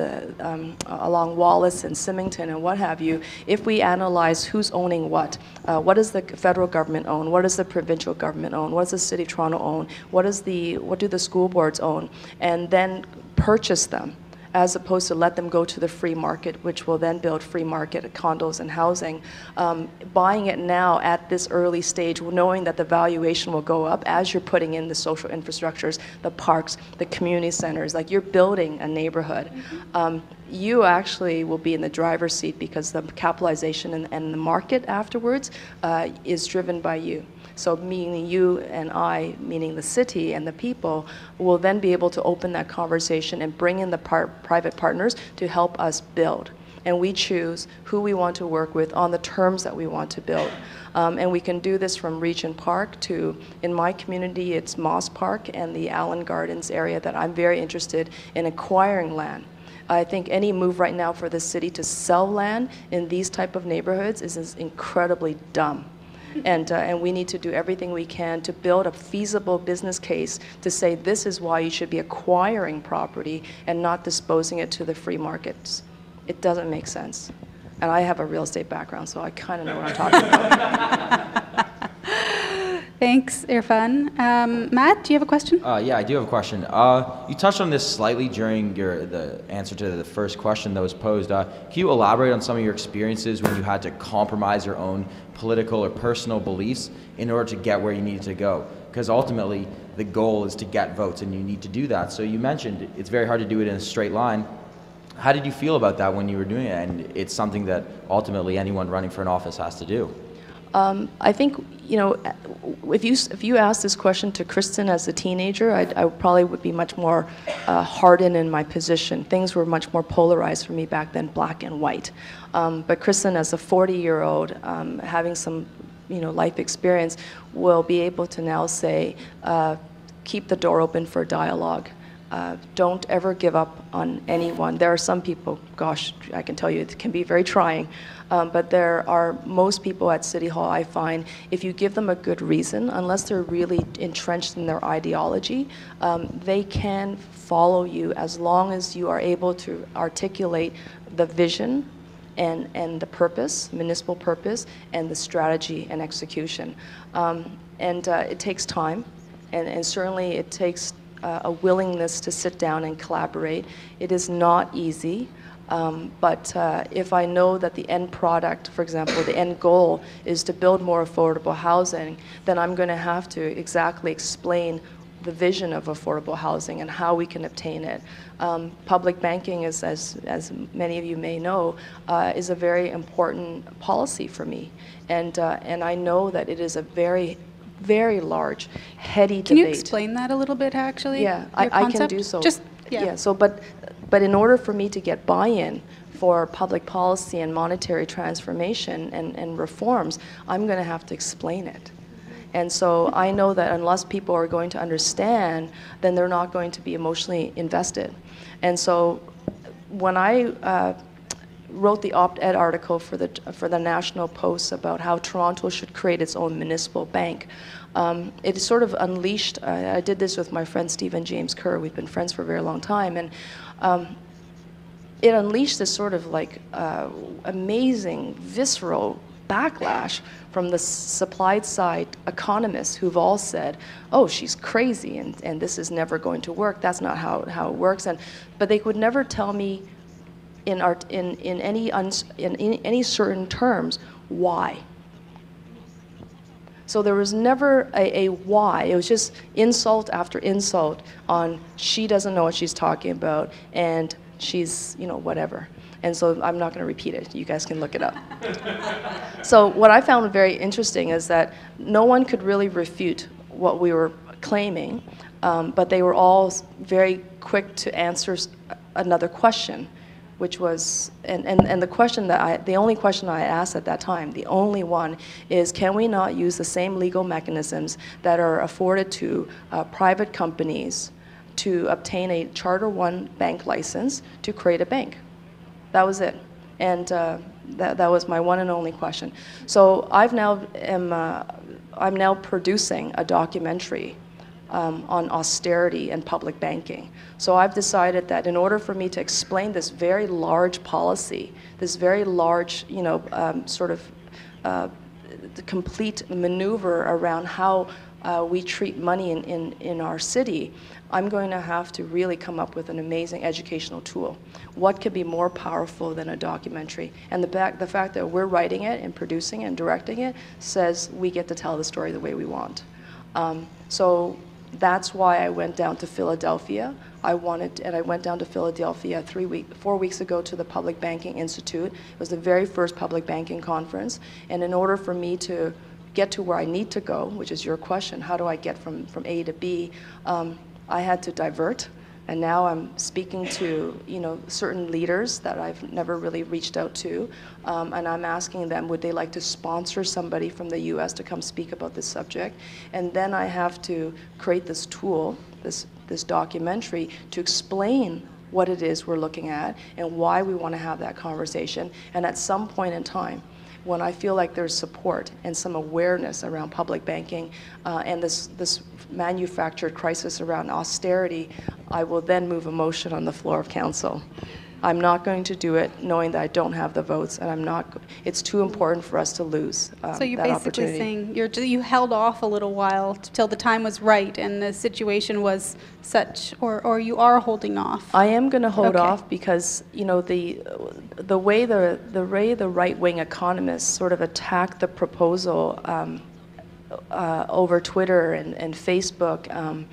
along Wallace and Symington and what have you, if we analyze who's owning what does the federal government own, what does the provincial government own, what does the City of Toronto own, what do the school boards own, and then purchase them, as opposed to let them go to the free market, which will then build free market condos and housing. Buying it now at this early stage, knowing that the valuation will go up as you're putting in the social infrastructures, the parks, the community centers, like you're building a neighborhood. You actually will be in the driver's seat because the capitalization and the market afterwards is driven by you. So meaning you and I, meaning the city and the people, will then be able to open that conversation and bring in the private partners to help us build. And we choose who we want to work with on the terms that we want to build. And we can do this from Regent Park to, in my community, it's Moss Park and the Allen Gardens area that I'm very interested in acquiring land. I think any move right now for the city to sell land in these type of neighborhoods is incredibly dumb. And we need to do everything we can to build a feasible business case to say this is why you should be acquiring property and not disposing it to the free markets. It doesn't make sense. And I have a real estate background, so I kind of know what I'm talking about. Thanks, Irfan. Matt, do you have a question? Yeah, I do have a question. You touched on this slightly during the answer to the first question that was posed. Can you elaborate on some of your experiences when you had to compromise your own political or personal beliefs in order to get where you needed to go? Because ultimately, the goal is to get votes, and you need to do that. So you mentioned it's very hard to do it in a straight line. How did you feel about that when you were doing it? And it's something that ultimately anyone running for an office has to do. I think, you know, if you asked this question to Kristyn as a teenager, I probably would be much more hardened in my position. Things were much more polarized for me back then, black and white. But Kristyn, as a 40-year-old, having some, you know, life experience, will be able to now say, keep the door open for dialogue. Don't ever give up on anyone. There are some people, gosh, I can tell you, it can be very trying. But there are most people at City Hall, I find, if you give them a good reason, unless they're really entrenched in their ideology, they can follow you as long as you are able to articulate the vision and the purpose, municipal purpose, and the strategy and execution. It takes time, and certainly it takes a willingness to sit down and collaborate. It is not easy. But if I know that the end product, for example, the end goal is to build more affordable housing, then I'm going to have to exactly explain the vision of affordable housing and how we can obtain it. Public banking, is, as many of you may know, is a very important policy for me. And I know that it is a very, very large, heady debate. Can you explain that a little bit, actually? Yeah, I can do so. Just, yeah. So, but in order for me to get buy-in for public policy and monetary transformation and reforms, I'm going to have to explain it. And so I know that unless people are going to understand, then they're not going to be emotionally invested. And so when I wrote the op-ed article for the National Post about how Toronto should create its own municipal bank, it sort of unleashed, I did this with my friend Stephen James Kerr, we've been friends for a very long time, and it unleashed this sort of like amazing, visceral backlash from the supplied side economists who've all said, oh, she's crazy and this is never going to work, that's not how it works, but they could never tell me in any certain terms why. So there was never a why. It was just insult after insult on she doesn't know what she's talking about and she's, you know, whatever. And so I'm not going to repeat it. You guys can look it up. So what I found very interesting is that no one could really refute what we were claiming, but they were all very quick to answer another question, which was, and the question that the only question I asked at that time, the only one, is can we not use the same legal mechanisms that are afforded to private companies to obtain a Charter 1 bank license to create a bank? That was it. And that was my one and only question. So I'm now producing a documentary on austerity and public banking. So I've decided that in order for me to explain this very large policy, this very large, you know, sort of the complete maneuver around how we treat money in our city, I'm going to have to really come up with an amazing educational tool. What could be more powerful than a documentary? And the fact that we're writing it and producing it and directing it says we get to tell the story the way we want. So that's why I went down to Philadelphia. I went down to Philadelphia 4 weeks ago to the Public Banking Institute. It was the very first public banking conference. And in order for me to get to where I need to go, which is your question, how do I get from A to B? I had to divert, and now I'm speaking to, you know, certain leaders that I've never really reached out to, and I'm asking them, would they like to sponsor somebody from the US to come speak about this subject? And then I have to create this tool, this documentary, to explain what it is we're looking at and why we want to have that conversation. And at some point in time, when I feel like there's support and some awareness around public banking and this manufactured crisis around austerity, I will then move a motion on the floor of council. I'm not going to do it knowing that I don't have the votes, and it's too important for us to lose So you're that basically opportunity. saying you held off a little while till the time was right and the situation was such, or you are holding off? I am going to hold Okay. off because, you know, the way the right-wing economists sort of attack the proposal over Twitter and Facebook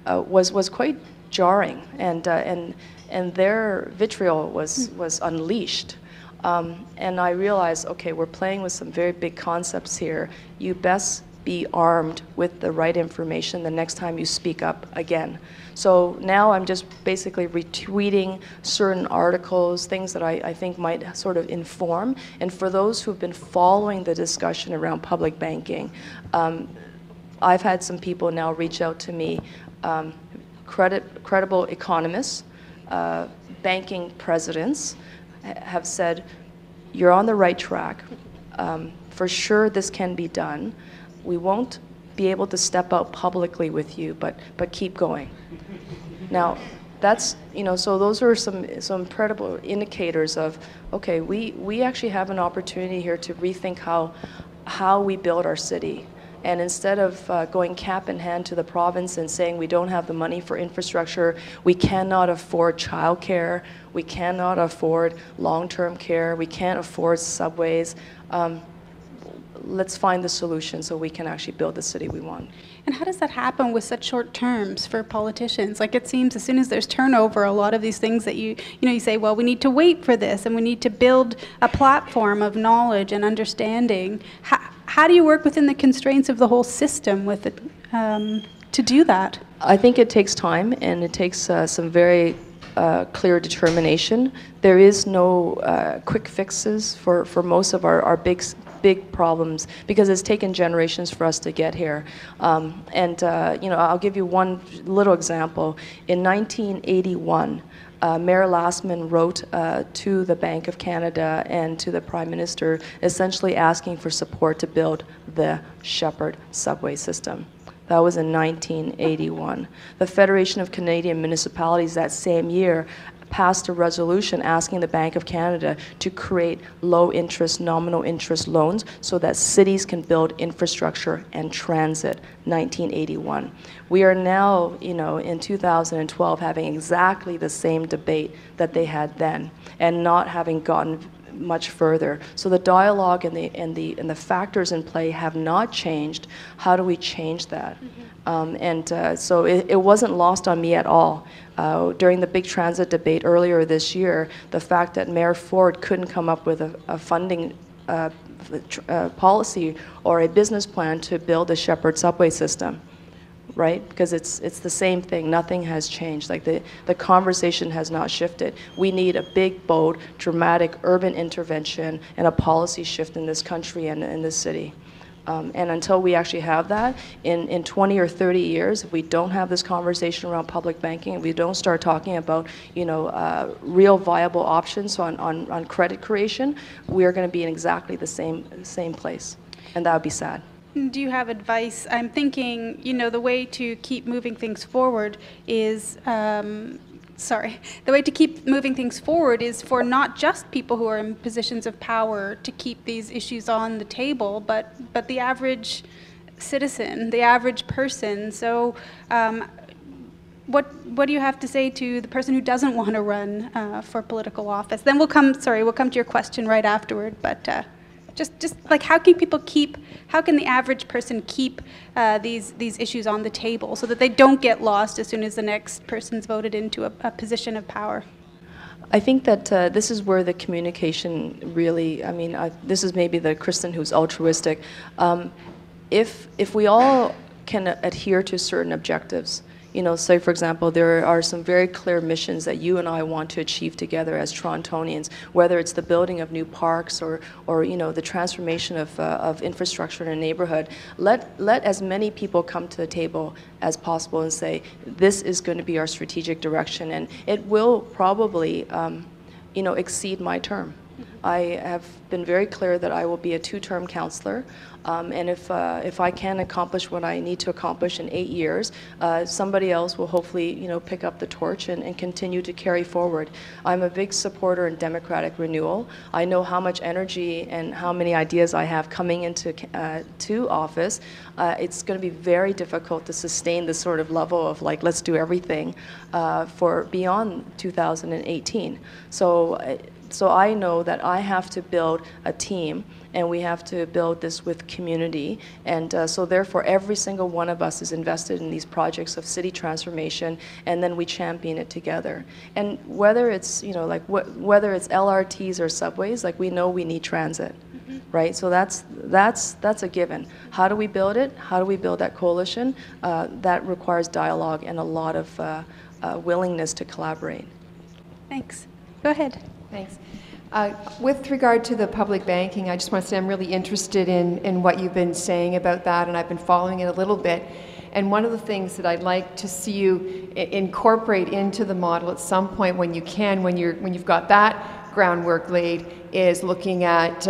was quite jarring, and their vitriol was unleashed. And I realized, okay, we're playing with some very big concepts here. You best be armed with the right information the next time you speak up again. So now I'm just basically retweeting certain articles, things that I think might sort of inform. And for those who've been following the discussion around public banking, I've had some people now reach out to me, credible economists, banking presidents have said, you're on the right track. For sure this can be done. We won't be able to step out publicly with you, but keep going. Now, that's, you know, so those are some incredible indicators of, okay, we actually have an opportunity here to rethink how we build our city. And instead of going cap in hand to the province and saying we don't have the money for infrastructure, we cannot afford childcare, we cannot afford long-term care, we can't afford subways, let's find the solution so we can actually build the city we want. And how does that happen with such short terms for politicians? Like, it seems as soon as there's turnover, a lot of these things that you say, well, we need to wait for this and we need to build a platform of knowledge and understanding. How do you work within the constraints of the whole system with it to do that? I think it takes time, and it takes some very clear determination. There is no quick fixes for most of our big problems, because it's taken generations for us to get here. You know, I'll give you one little example. In 1981, Mayor Lastman wrote to the Bank of Canada and to the Prime Minister, essentially asking for support to build the Shepherd subway system. That was in 1981. The Federation of Canadian Municipalities that same year passed a resolution asking the Bank of Canada to create low-interest, nominal interest loans so that cities can build infrastructure and transit, 1981. We are now, you know, in 2012 having exactly the same debate that they had then, and not having gotten much further. So the dialogue and the factors in play have not changed. How do we change that? So it wasn't lost on me at all. During the big transit debate earlier this year, the fact that Mayor Ford couldn't come up with a funding policy or a business plan to build a Shepherd subway system, right? Because it's the same thing. Nothing has changed. Like the conversation has not shifted. We need a big, bold, dramatic urban intervention and a policy shift in this country and in this city. And until we actually have that, in 20 or 30 years, if we don't have this conversation around public banking, if we don't start talking about, you know, real viable options on credit creation, we are going to be in exactly the same place, and that would be sad. Do you have advice? I'm thinking, you know, the way to keep moving things forward is, the way to keep moving things forward is for not just people who are in positions of power to keep these issues on the table, but the average citizen, the average person. So what do you have to say to the person who doesn't want to run for political office? Then we'll come to your question right afterward, but just like how can the average person keep these issues on the table so that they don't get lost as soon as the next person's voted into a position of power? I think that this is where the communication really, I mean, this is maybe the Kristyn who's altruistic. If we all can adhere to certain objectives, you know, say for example, there are some very clear missions that you and I want to achieve together as Torontonians, whether it's the building of new parks or you know, the transformation of infrastructure in a neighborhood. Let as many people come to the table as possible and say, this is going to be our strategic direction, and it will probably, you know, exceed my term. I have been very clear that I will be a 2-term councillor, and if I can accomplish what I need to accomplish in 8 years, somebody else will hopefully, pick up the torch and continue to carry forward. I'm a big supporter in democratic renewal. I know how much energy and how many ideas I have coming into to office. It's going to be very difficult to sustain this sort of level of like, let's do everything for beyond 2018. So I know that I have to build a team, and we have to build this with community. And so therefore, every single one of us is invested in these projects of city transformation, and then we champion it together. And whether it's, whether it's LRTs or subways, like we know we need transit, right? So that's a given. How do we build it? How do we build that coalition? That requires dialogue and a lot of willingness to collaborate. Thanks. Go ahead. Thanks. With regard to the public banking, I just want to say I'm really interested in what you've been saying about that, and I've been following it a little bit. And one of the things that I'd like to see you incorporate into the model at some point when you can, when you've got that groundwork laid, is looking at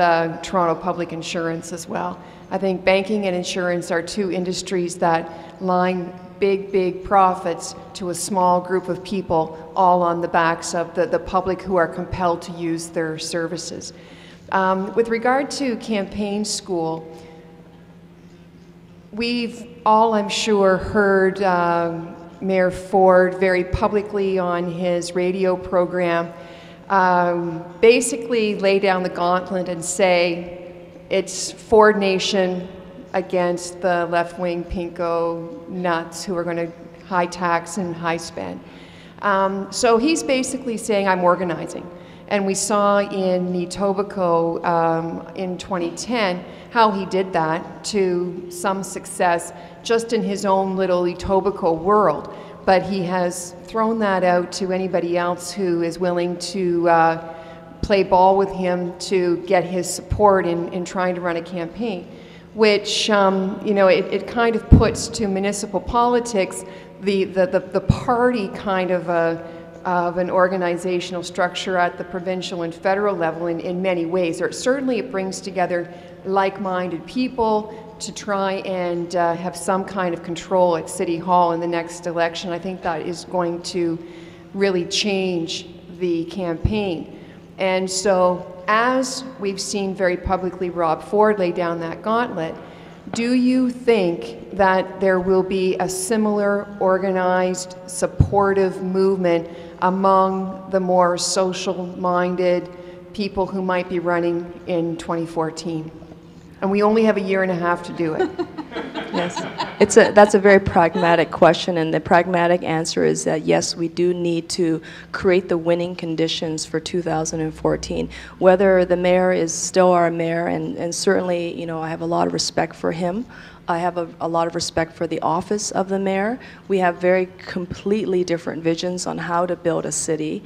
Toronto Public Insurance as well. I think banking and insurance are two industries that line big profits to a small group of people, all on the backs of the public who are compelled to use their services. With regard to campaign school, we've all, I'm sure, heard Mayor Ford very publicly on his radio program basically lay down the gauntlet and say it's Ford Nation against the left-wing pinko nuts who are going to high tax and high spend. So he's basically saying, I'm organizing. And we saw in Etobicoke in 2010 how he did that to some success just in his own little Etobicoke world. But he has thrown that out to anybody else who is willing to play ball with him to get his support in trying to run a campaign, which it kind of puts to municipal politics the party kind of an organizational structure at the provincial and federal level in many ways. Or certainly it brings together like-minded people to try and have some kind of control at City Hall in the next election. I think that is going to really change the campaign. And so, as we've seen very publicly Rob Ford lay down that gauntlet, do you think that there will be a similar organized, supportive movement among the more social-minded people who might be running in 2014? And we only have a year and a half to do it. Yes, that's a very pragmatic question, and the pragmatic answer is that yes, we do need to create the winning conditions for 2014. Whether the mayor is still our mayor, and certainly, I have a lot of respect for him. I have a lot of respect for the office of the mayor. We have very completely different visions on how to build a city.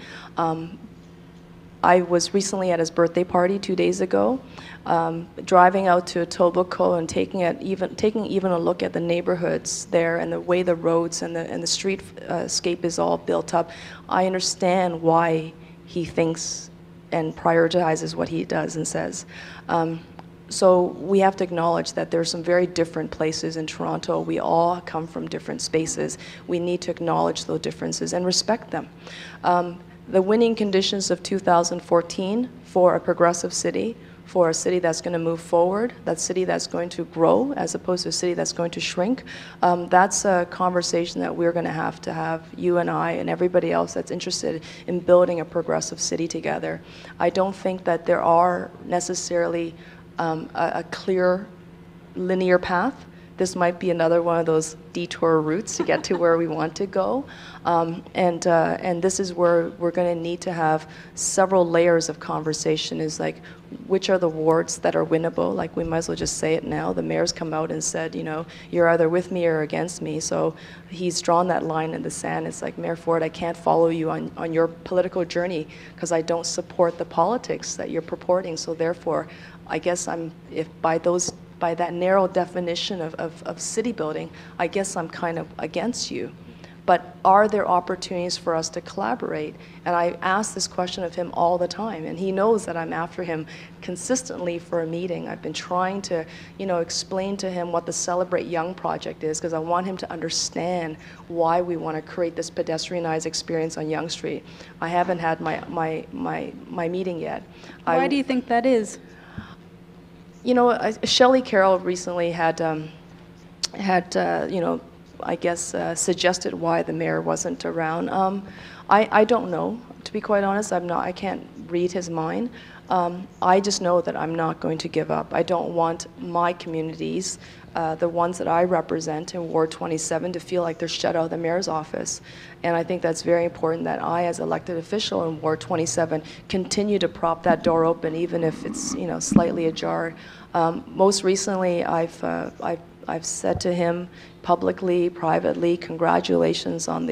I was recently at his birthday party 2 days ago, driving out to Etobicoke and taking even a look at the neighborhoods there and the way the roads and the streetscape is all built up. I understand why he thinks and prioritizes what he does and says. So we have to acknowledge that there's some very different places in Toronto. We all come from different spaces. We need to acknowledge those differences and respect them. The winning conditions of 2014 for a progressive city, for a city that's going to move forward, that city that's going to grow as opposed to a city that's going to shrink, that's a conversation that we're going to have, you and I and everybody else that's interested in building a progressive city together. I don't think that there are necessarily a clear linear path. This might be another one of those detour routes to get to where we want to go. And this is where we're going to need to have several layers of conversation, is like, which are the wards that are winnable? Like, we might as well just say it now. The mayor's come out and said, you're either with me or against me. So he's drawn that line in the sand. It's like, Mayor Ford, I can't follow you on your political journey because I don't support the politics that you're purporting. So therefore, I guess by that narrow definition of city building, I guess I'm kind of against you. but are there opportunities for us to collaborate? And I ask this question of him all the time, and he knows that I'm after him consistently for a meeting. I've been trying to, explain to him what the Celebrate Young project is, because I want him to understand why we want to create this pedestrianized experience on Yonge Street. I haven't had my meeting yet. Why do you think that is? Shelley Carroll recently had I guess, suggested why the mayor wasn't around. I don't know, to be quite honest. I can't read his mind. I just know that I'm not going to give up. I don't want my communities, the ones that I represent in Ward 27, to feel like they're shut out of the mayor's office. And I think that's very important that I, as elected official in Ward 27, continue to prop that door open, even if it's slightly ajar. Most recently, I've said to him publicly, privately, congratulations on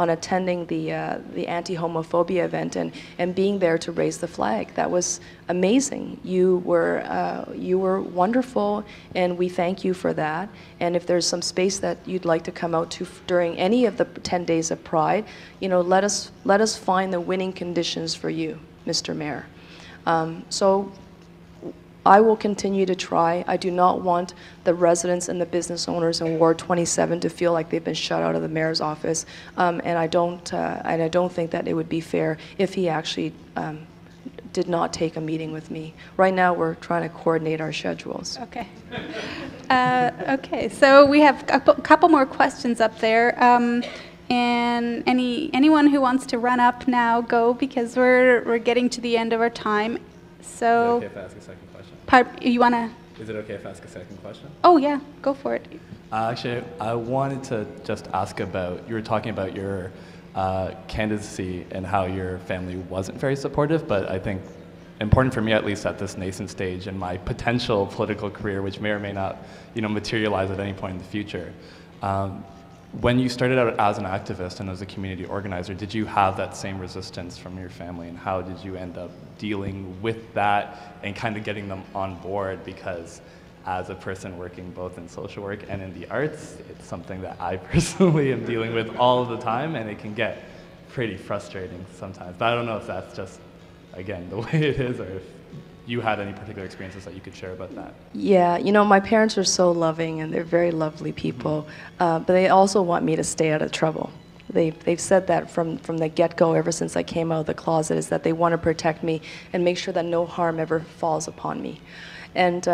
attending the anti-homophobia event and being there to raise the flag. That was amazing. You were wonderful, and we thank you for that. And if there's some space that you'd like to come out to during any of the 10 days of Pride, let us find the winning conditions for you, Mr. Mayor. So I will continue to try. I do not want the residents and the business owners in Ward 27 to feel like they've been shut out of the mayor's office, and I don't think that it would be fair if he actually did not take a meeting with me. Right now, we're trying to coordinate our schedules. Okay. Okay. So we have a couple more questions up there. And anyone who wants to run up now, go, because we're getting to the end of our time. So. Is it okay if I ask a second question? You wanna? Is it okay if I ask a second question? Oh yeah, go for it. Actually, I wanted to just ask about, you were talking about your candidacy and how your family wasn't very supportive, but I think important for me, at least at this nascent stage in my potential political career, which may or may not materialize at any point in the future. When you started out as an activist and as a community organizer, did you have that same resistance from your family, and how did you end up dealing with that and kind of getting them on board? Because as a person working both in social work and in the arts, it's something that I personally am dealing with all of the time, and it can get pretty frustrating sometimes. But I don't know if that's just, again, the way it is, or if you had any particular experiences that you could share about that. Yeah, my parents are so loving, and they're very lovely people, but they also want me to stay out of trouble. They've said that from the get-go, ever since I came out of the closet, is that they want to protect me and make sure that no harm ever falls upon me. And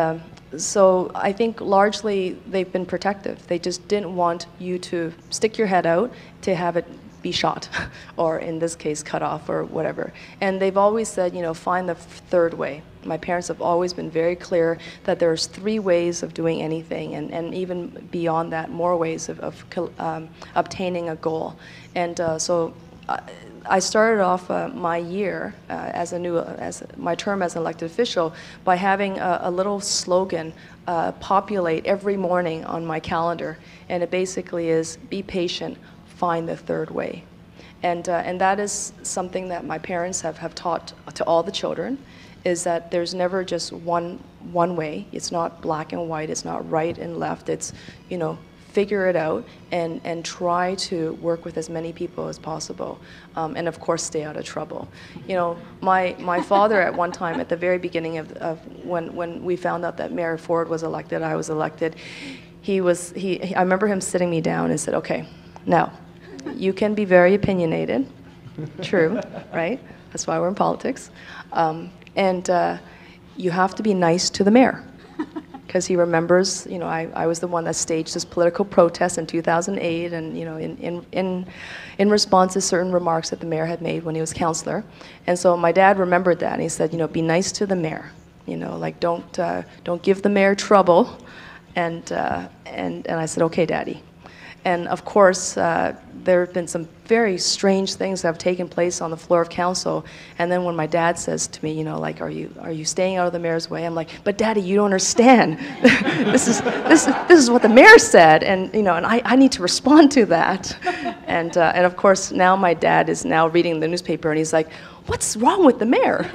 so I think largely they've been protective. They just didn't want you to stick your head out to have it be shot, or in this case, cut off, or whatever. And they've always said, find the third way. My parents have always been very clear that there's 3 ways of doing anything, and even beyond that, more ways of obtaining a goal. And so I started off my year as my term as an elected official by having a little slogan populate every morning on my calendar, and it basically is, be patient, find the third way. And that is something that my parents have taught to all the children, is that there's never just one way. It's not black and white, it's not right and left. It's, figure it out and try to work with as many people as possible. And of course, stay out of trouble. My father at one time, at the very beginning of when we found out that Mayor Ford was elected, I was elected, I remember him sitting me down and said, okay, now, you can be very opinionated, true, right? That's why we're in politics. And you have to be nice to the mayor, because he remembers, I was the one that staged this political protest in 2008, and in response to certain remarks that the mayor had made when he was councillor. And so my dad remembered that, and he said, be nice to the mayor, like don't give the mayor trouble. And I said, okay, Daddy. And of course, there have been some very strange things that have taken place on the floor of council. And then when my dad says to me, like, are you staying out of the mayor's way? I'm like, but Daddy, you don't understand. this is what the mayor said, and and I need to respond to that. And of course, now my dad is now reading the newspaper, and he's like, what's wrong with the mayor?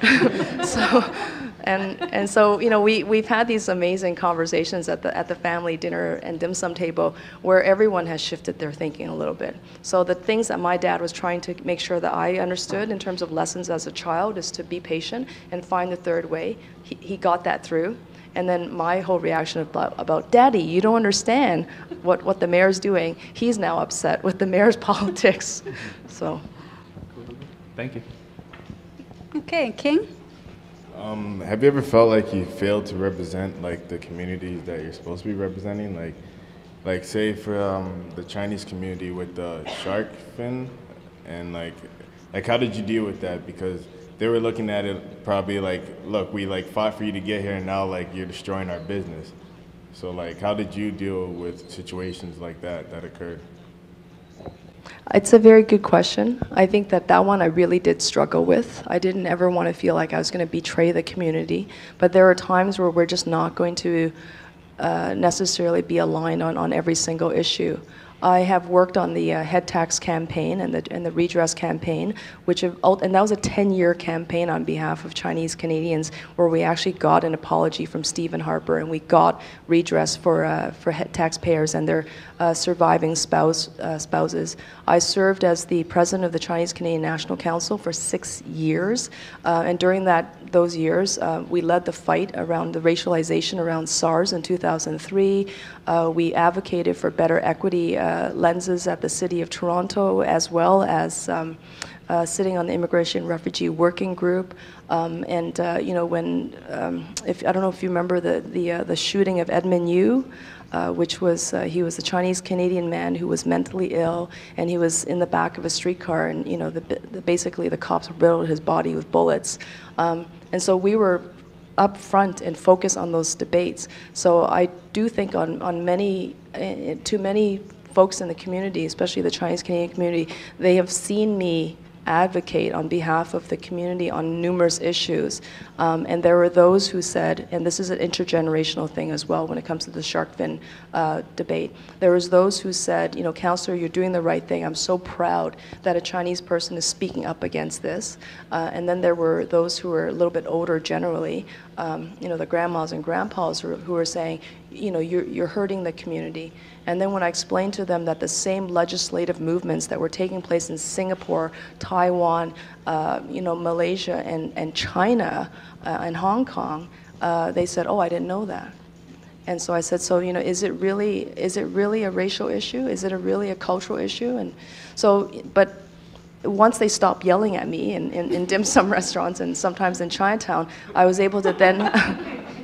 And so, you know, we've had these amazing conversations at the family dinner and dim sum table where everyone has shifted their thinking a little bit. So the things that my dad was trying to make sure that I understood in terms of lessons as a child is to be patient and find the third way. He got that through. And then my whole reaction about Daddy, you don't understand what the mayor's doing. He's now upset with the mayor's politics. So. Thank you. Okay, King? Have you ever felt like you failed to represent like the communities that you're supposed to be representing? Like say for the Chinese community with the shark fin, and like how did you deal with that? Because they were looking at it probably like, look, we like fought for you to get here, and now like you're destroying our business. So like, how did you deal with situations like that occurred? It's a very good question. I think that one I really did struggle with. I didn't ever want to feel like I was going to betray the community, but there are times where we're just not going to necessarily be aligned on every single issue. I have worked on the head tax campaign and the redress campaign, and that was a 10-year campaign on behalf of Chinese Canadians, where we actually got an apology from Stephen Harper, and we got redress for head taxpayers and their surviving spouses. I served as the president of the Chinese Canadian National Council for 6 years, and during those years, we led the fight around the racialization around SARS in 2003. We advocated for better equity lenses at the City of Toronto, as well as sitting on the Immigration Refugee Working Group. You know, when I don't know if you remember the shooting of Edmund Yu. Which was, he was a Chinese Canadian man who was mentally ill, and he was in the back of a streetcar, and you know, basically the cops riddled his body with bullets. And so we were up front and focused on those debates. So I do think to many folks in the community, especially the Chinese Canadian community, they have seen me advocate on behalf of the community on numerous issues. And there were those who said, and this is an intergenerational thing as well when it comes to the shark fin debate, there was those who said, you know, Councillor, you're doing the right thing. I'm so proud that a Chinese person is speaking up against this. And then there were those who were a little bit older generally, you know, the grandmas and grandpas who were saying, you know, you're hurting the community. And then when I explained to them that the same legislative movements that were taking place in Singapore, Taiwan, you know, Malaysia, and China, and Hong Kong, they said, oh, I didn't know that. And so I said, so, you know, is it really a racial issue? Is it really a cultural issue? And so, but once they stopped yelling at me in dim sum restaurants and sometimes in Chinatown, I was able to then,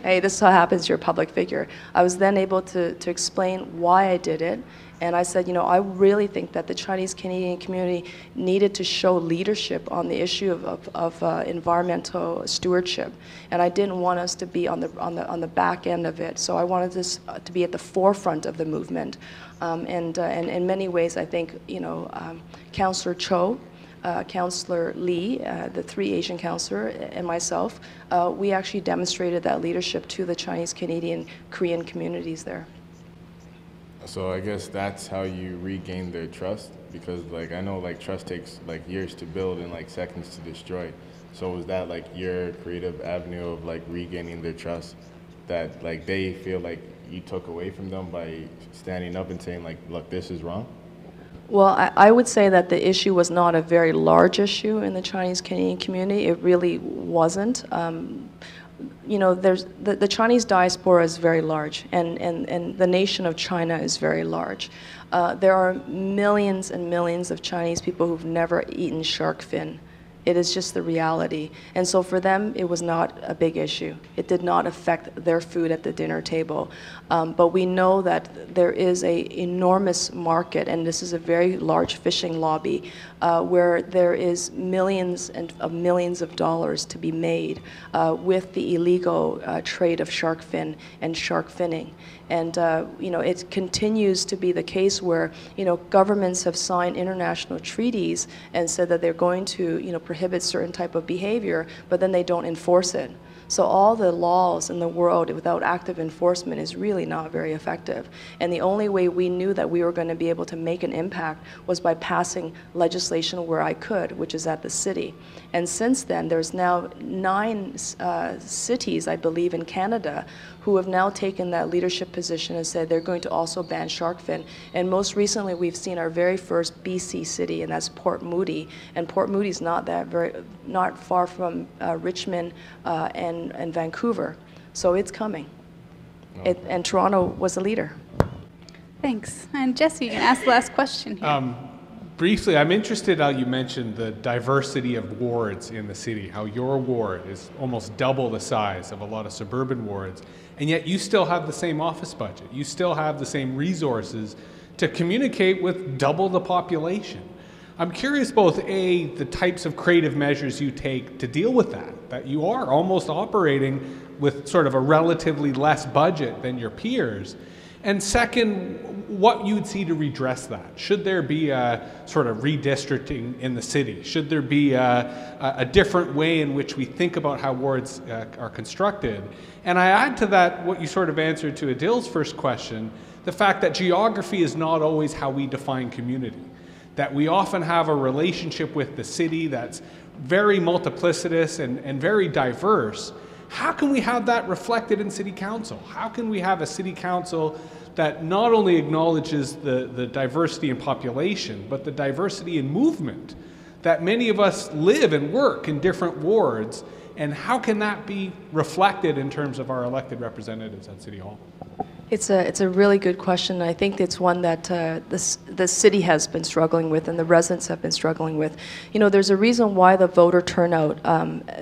hey, this is how happens, you're a public figure. I was then able to explain why I did it. And I said, you know, I really think that the Chinese Canadian community needed to show leadership on the issue of environmental stewardship. And I didn't want us to be on the back end of it. So I wanted this to be at the forefront of the movement. And in many ways, I think, you know, Councillor Cho, Councillor Lee, the 3 Asian councillor, and myself, we actually demonstrated that leadership to the Chinese Canadian Korean communities there. So I guess that's how you regain their trust, because like I know like trust takes like years to build and like seconds to destroy. So was that like your creative avenue of like regaining their trust, that like they feel like you took away from them by standing up and saying like, look, this is wrong? Well, I would say that the issue was not a very large issue in the Chinese Canadian community. It really wasn't. You know, the Chinese diaspora is very large, and the nation of China is very large. There are millions and millions of Chinese people who've never eaten shark fin. It is just the reality. And so for them, it was not a big issue. It did not affect their food at the dinner table. But we know that there is an enormous market, and this is a very large fishing lobby, where there is millions of millions of dollars to be made with the illegal trade of shark fin and shark finning. And you know, it continues to be the case where, you know, governments have signed international treaties and said that they're going to, you know, prohibits certain type of behavior, but then they don't enforce it. So all the laws in the world without active enforcement is really not very effective. And the only way we knew that we were going to be able to make an impact was by passing legislation where I could, which is at the city. And since then, there's now 9 cities, I believe, in Canada who have now taken that leadership position and said they're going to also ban shark fin. And most recently, we've seen our very first BC city, and that's Port Moody. And Port Moody's not far from Richmond and Vancouver. So it's coming. Okay. And Toronto was a leader. Thanks. And Jesse, you can ask the last question here. Briefly, I'm interested how you mentioned the diversity of wards in the city, how your ward is almost double the size of a lot of suburban wards, and yet you still have the same office budget. You still have the same resources to communicate with double the population. I'm curious both, A, the types of creative measures you take to deal with that you are almost operating with sort of a relatively less budget than your peers, and second, what you would see to redress that. Should there be a sort of redistricting in the city? Should there be a different way in which we think about how wards are constructed? And I add to that what you sort of answered to Adil's first question, the fact that geography is not always how we define community. That we often have a relationship with the city that's very multiplicitous and very diverse. How can we have that reflected in city council? How can we have a city council that not only acknowledges the diversity in population, but the diversity in movement? That many of us live and work in different wards, and how can that be reflected in terms of our elected representatives at City Hall? It's a really good question. I think it's one that the city has been struggling with and the residents have been struggling with. You know, there's a reason why the voter turnout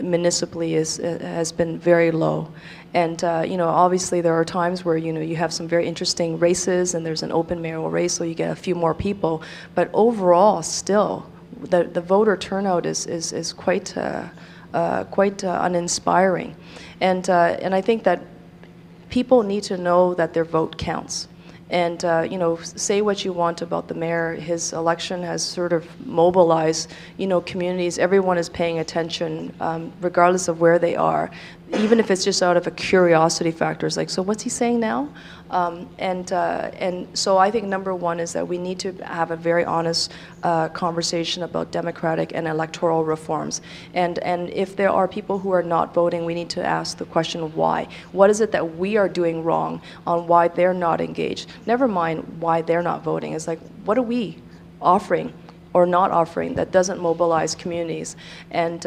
municipally has been very low. And, you know, obviously there are times where, you know, you have some very interesting races and there's an open mayoral race, so you get a few more people. But overall, still, the voter turnout is quite uninspiring. And I think that people need to know that their vote counts. And, you know, say what you want about the mayor, his election has sort of mobilized, you know, communities. Everyone is paying attention, regardless of where they are, even if it's just out of a curiosity factor. It's like, so what's he saying now? And so I think number one is that we need to have a very honest conversation about democratic and electoral reforms. And if there are people who are not voting, we need to ask the question of why. What is it that we are doing wrong on why they're not engaged? Never mind why they're not voting. It's like, what are we offering or not offering that doesn't mobilize communities? And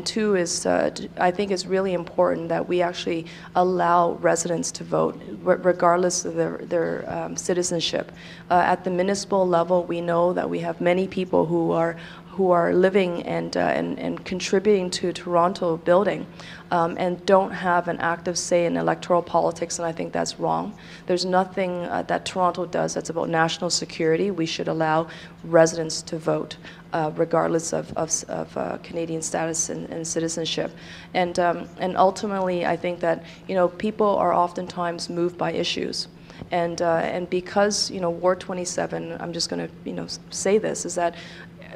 two is, I think it's really important that we actually allow residents to vote, regardless of their citizenship. At the municipal level, we know that we have many people who are living and contributing to Toronto building and don't have an active say in electoral politics, and I think that's wrong. There's nothing that Toronto does that's about national security. We should allow residents to vote, regardless of Canadian status and citizenship. And ultimately, I think that, you know, people are oftentimes moved by issues. And because, you know, Ward 27, I'm just going to, you know, say this, is that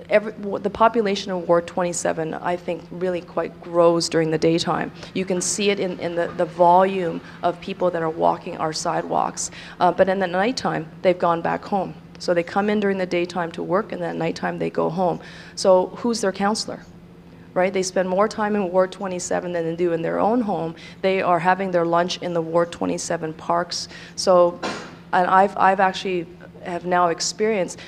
the population of Ward 27, I think, really quite grows during the daytime. You can see it in the volume of people that are walking our sidewalks. But in the nighttime, they've gone back home. So they come in during the daytime to work, and then at nighttime they go home. So who's their counselor? Right? They spend more time in Ward 27 than they do in their own home. They are having their lunch in the Ward 27 parks. So, and I've actually have now experienced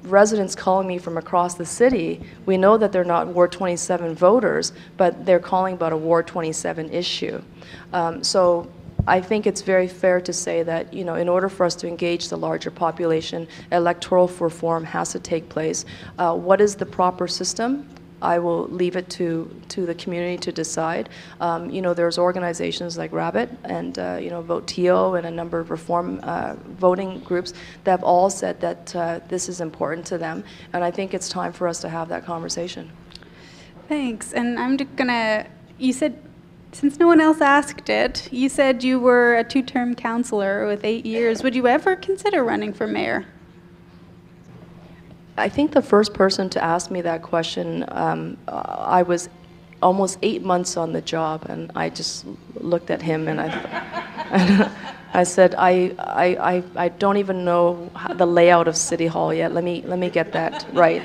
residents calling me from across the city. We know that they're not Ward 27 voters, but they're calling about a Ward 27 issue. So I think it's very fair to say that, you know, in order for us to engage the larger population, electoral reform has to take place. What is the proper system? I will leave it to the community to decide. You know, there's organizations like Rabbit and, you know, Vote TO and a number of reform voting groups that have all said that this is important to them. And I think it's time for us to have that conversation. Thanks. And I'm just gonna, you said, since no one else asked it, you said you were a 2-term councillor with 8 years. Would you ever consider running for mayor? I think the first person to ask me that question, I was almost 8 months on the job, and I just looked at him and I said, I don't even know the layout of City Hall yet. Let me get that right.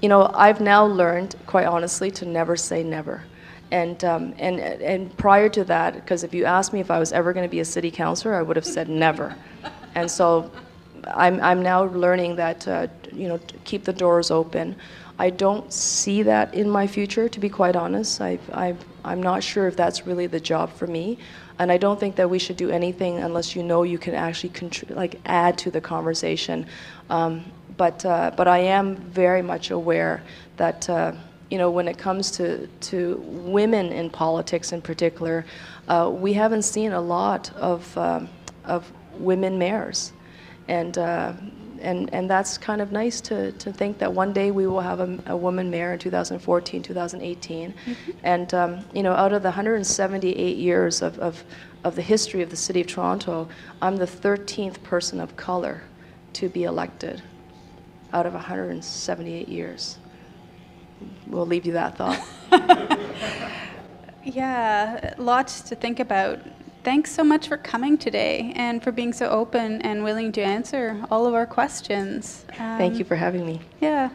You know, I've now learned, quite honestly, to never say never. And prior to that, because if you asked me if I was ever going to be a city councillor, I would have said never. And so I'm now learning that, you know, to keep the doors open. I don't see that in my future, to be quite honest. I'm not sure if that's really the job for me. And I don't think that we should do anything unless you know you can actually add to the conversation. But I am very much aware that, you know, when it comes to women in politics in particular, we haven't seen a lot of women mayors. And that's kind of nice to think that one day we will have a woman mayor in 2014, 2018. Mm-hmm. And, you know, out of the 178 years of the history of the City of Toronto, I'm the 13th person of color to be elected out of 178 years. We'll leave you that thought. Yeah, lots to think about. Thanks so much for coming today and for being so open and willing to answer all of our questions. Thank you for having me. Yeah.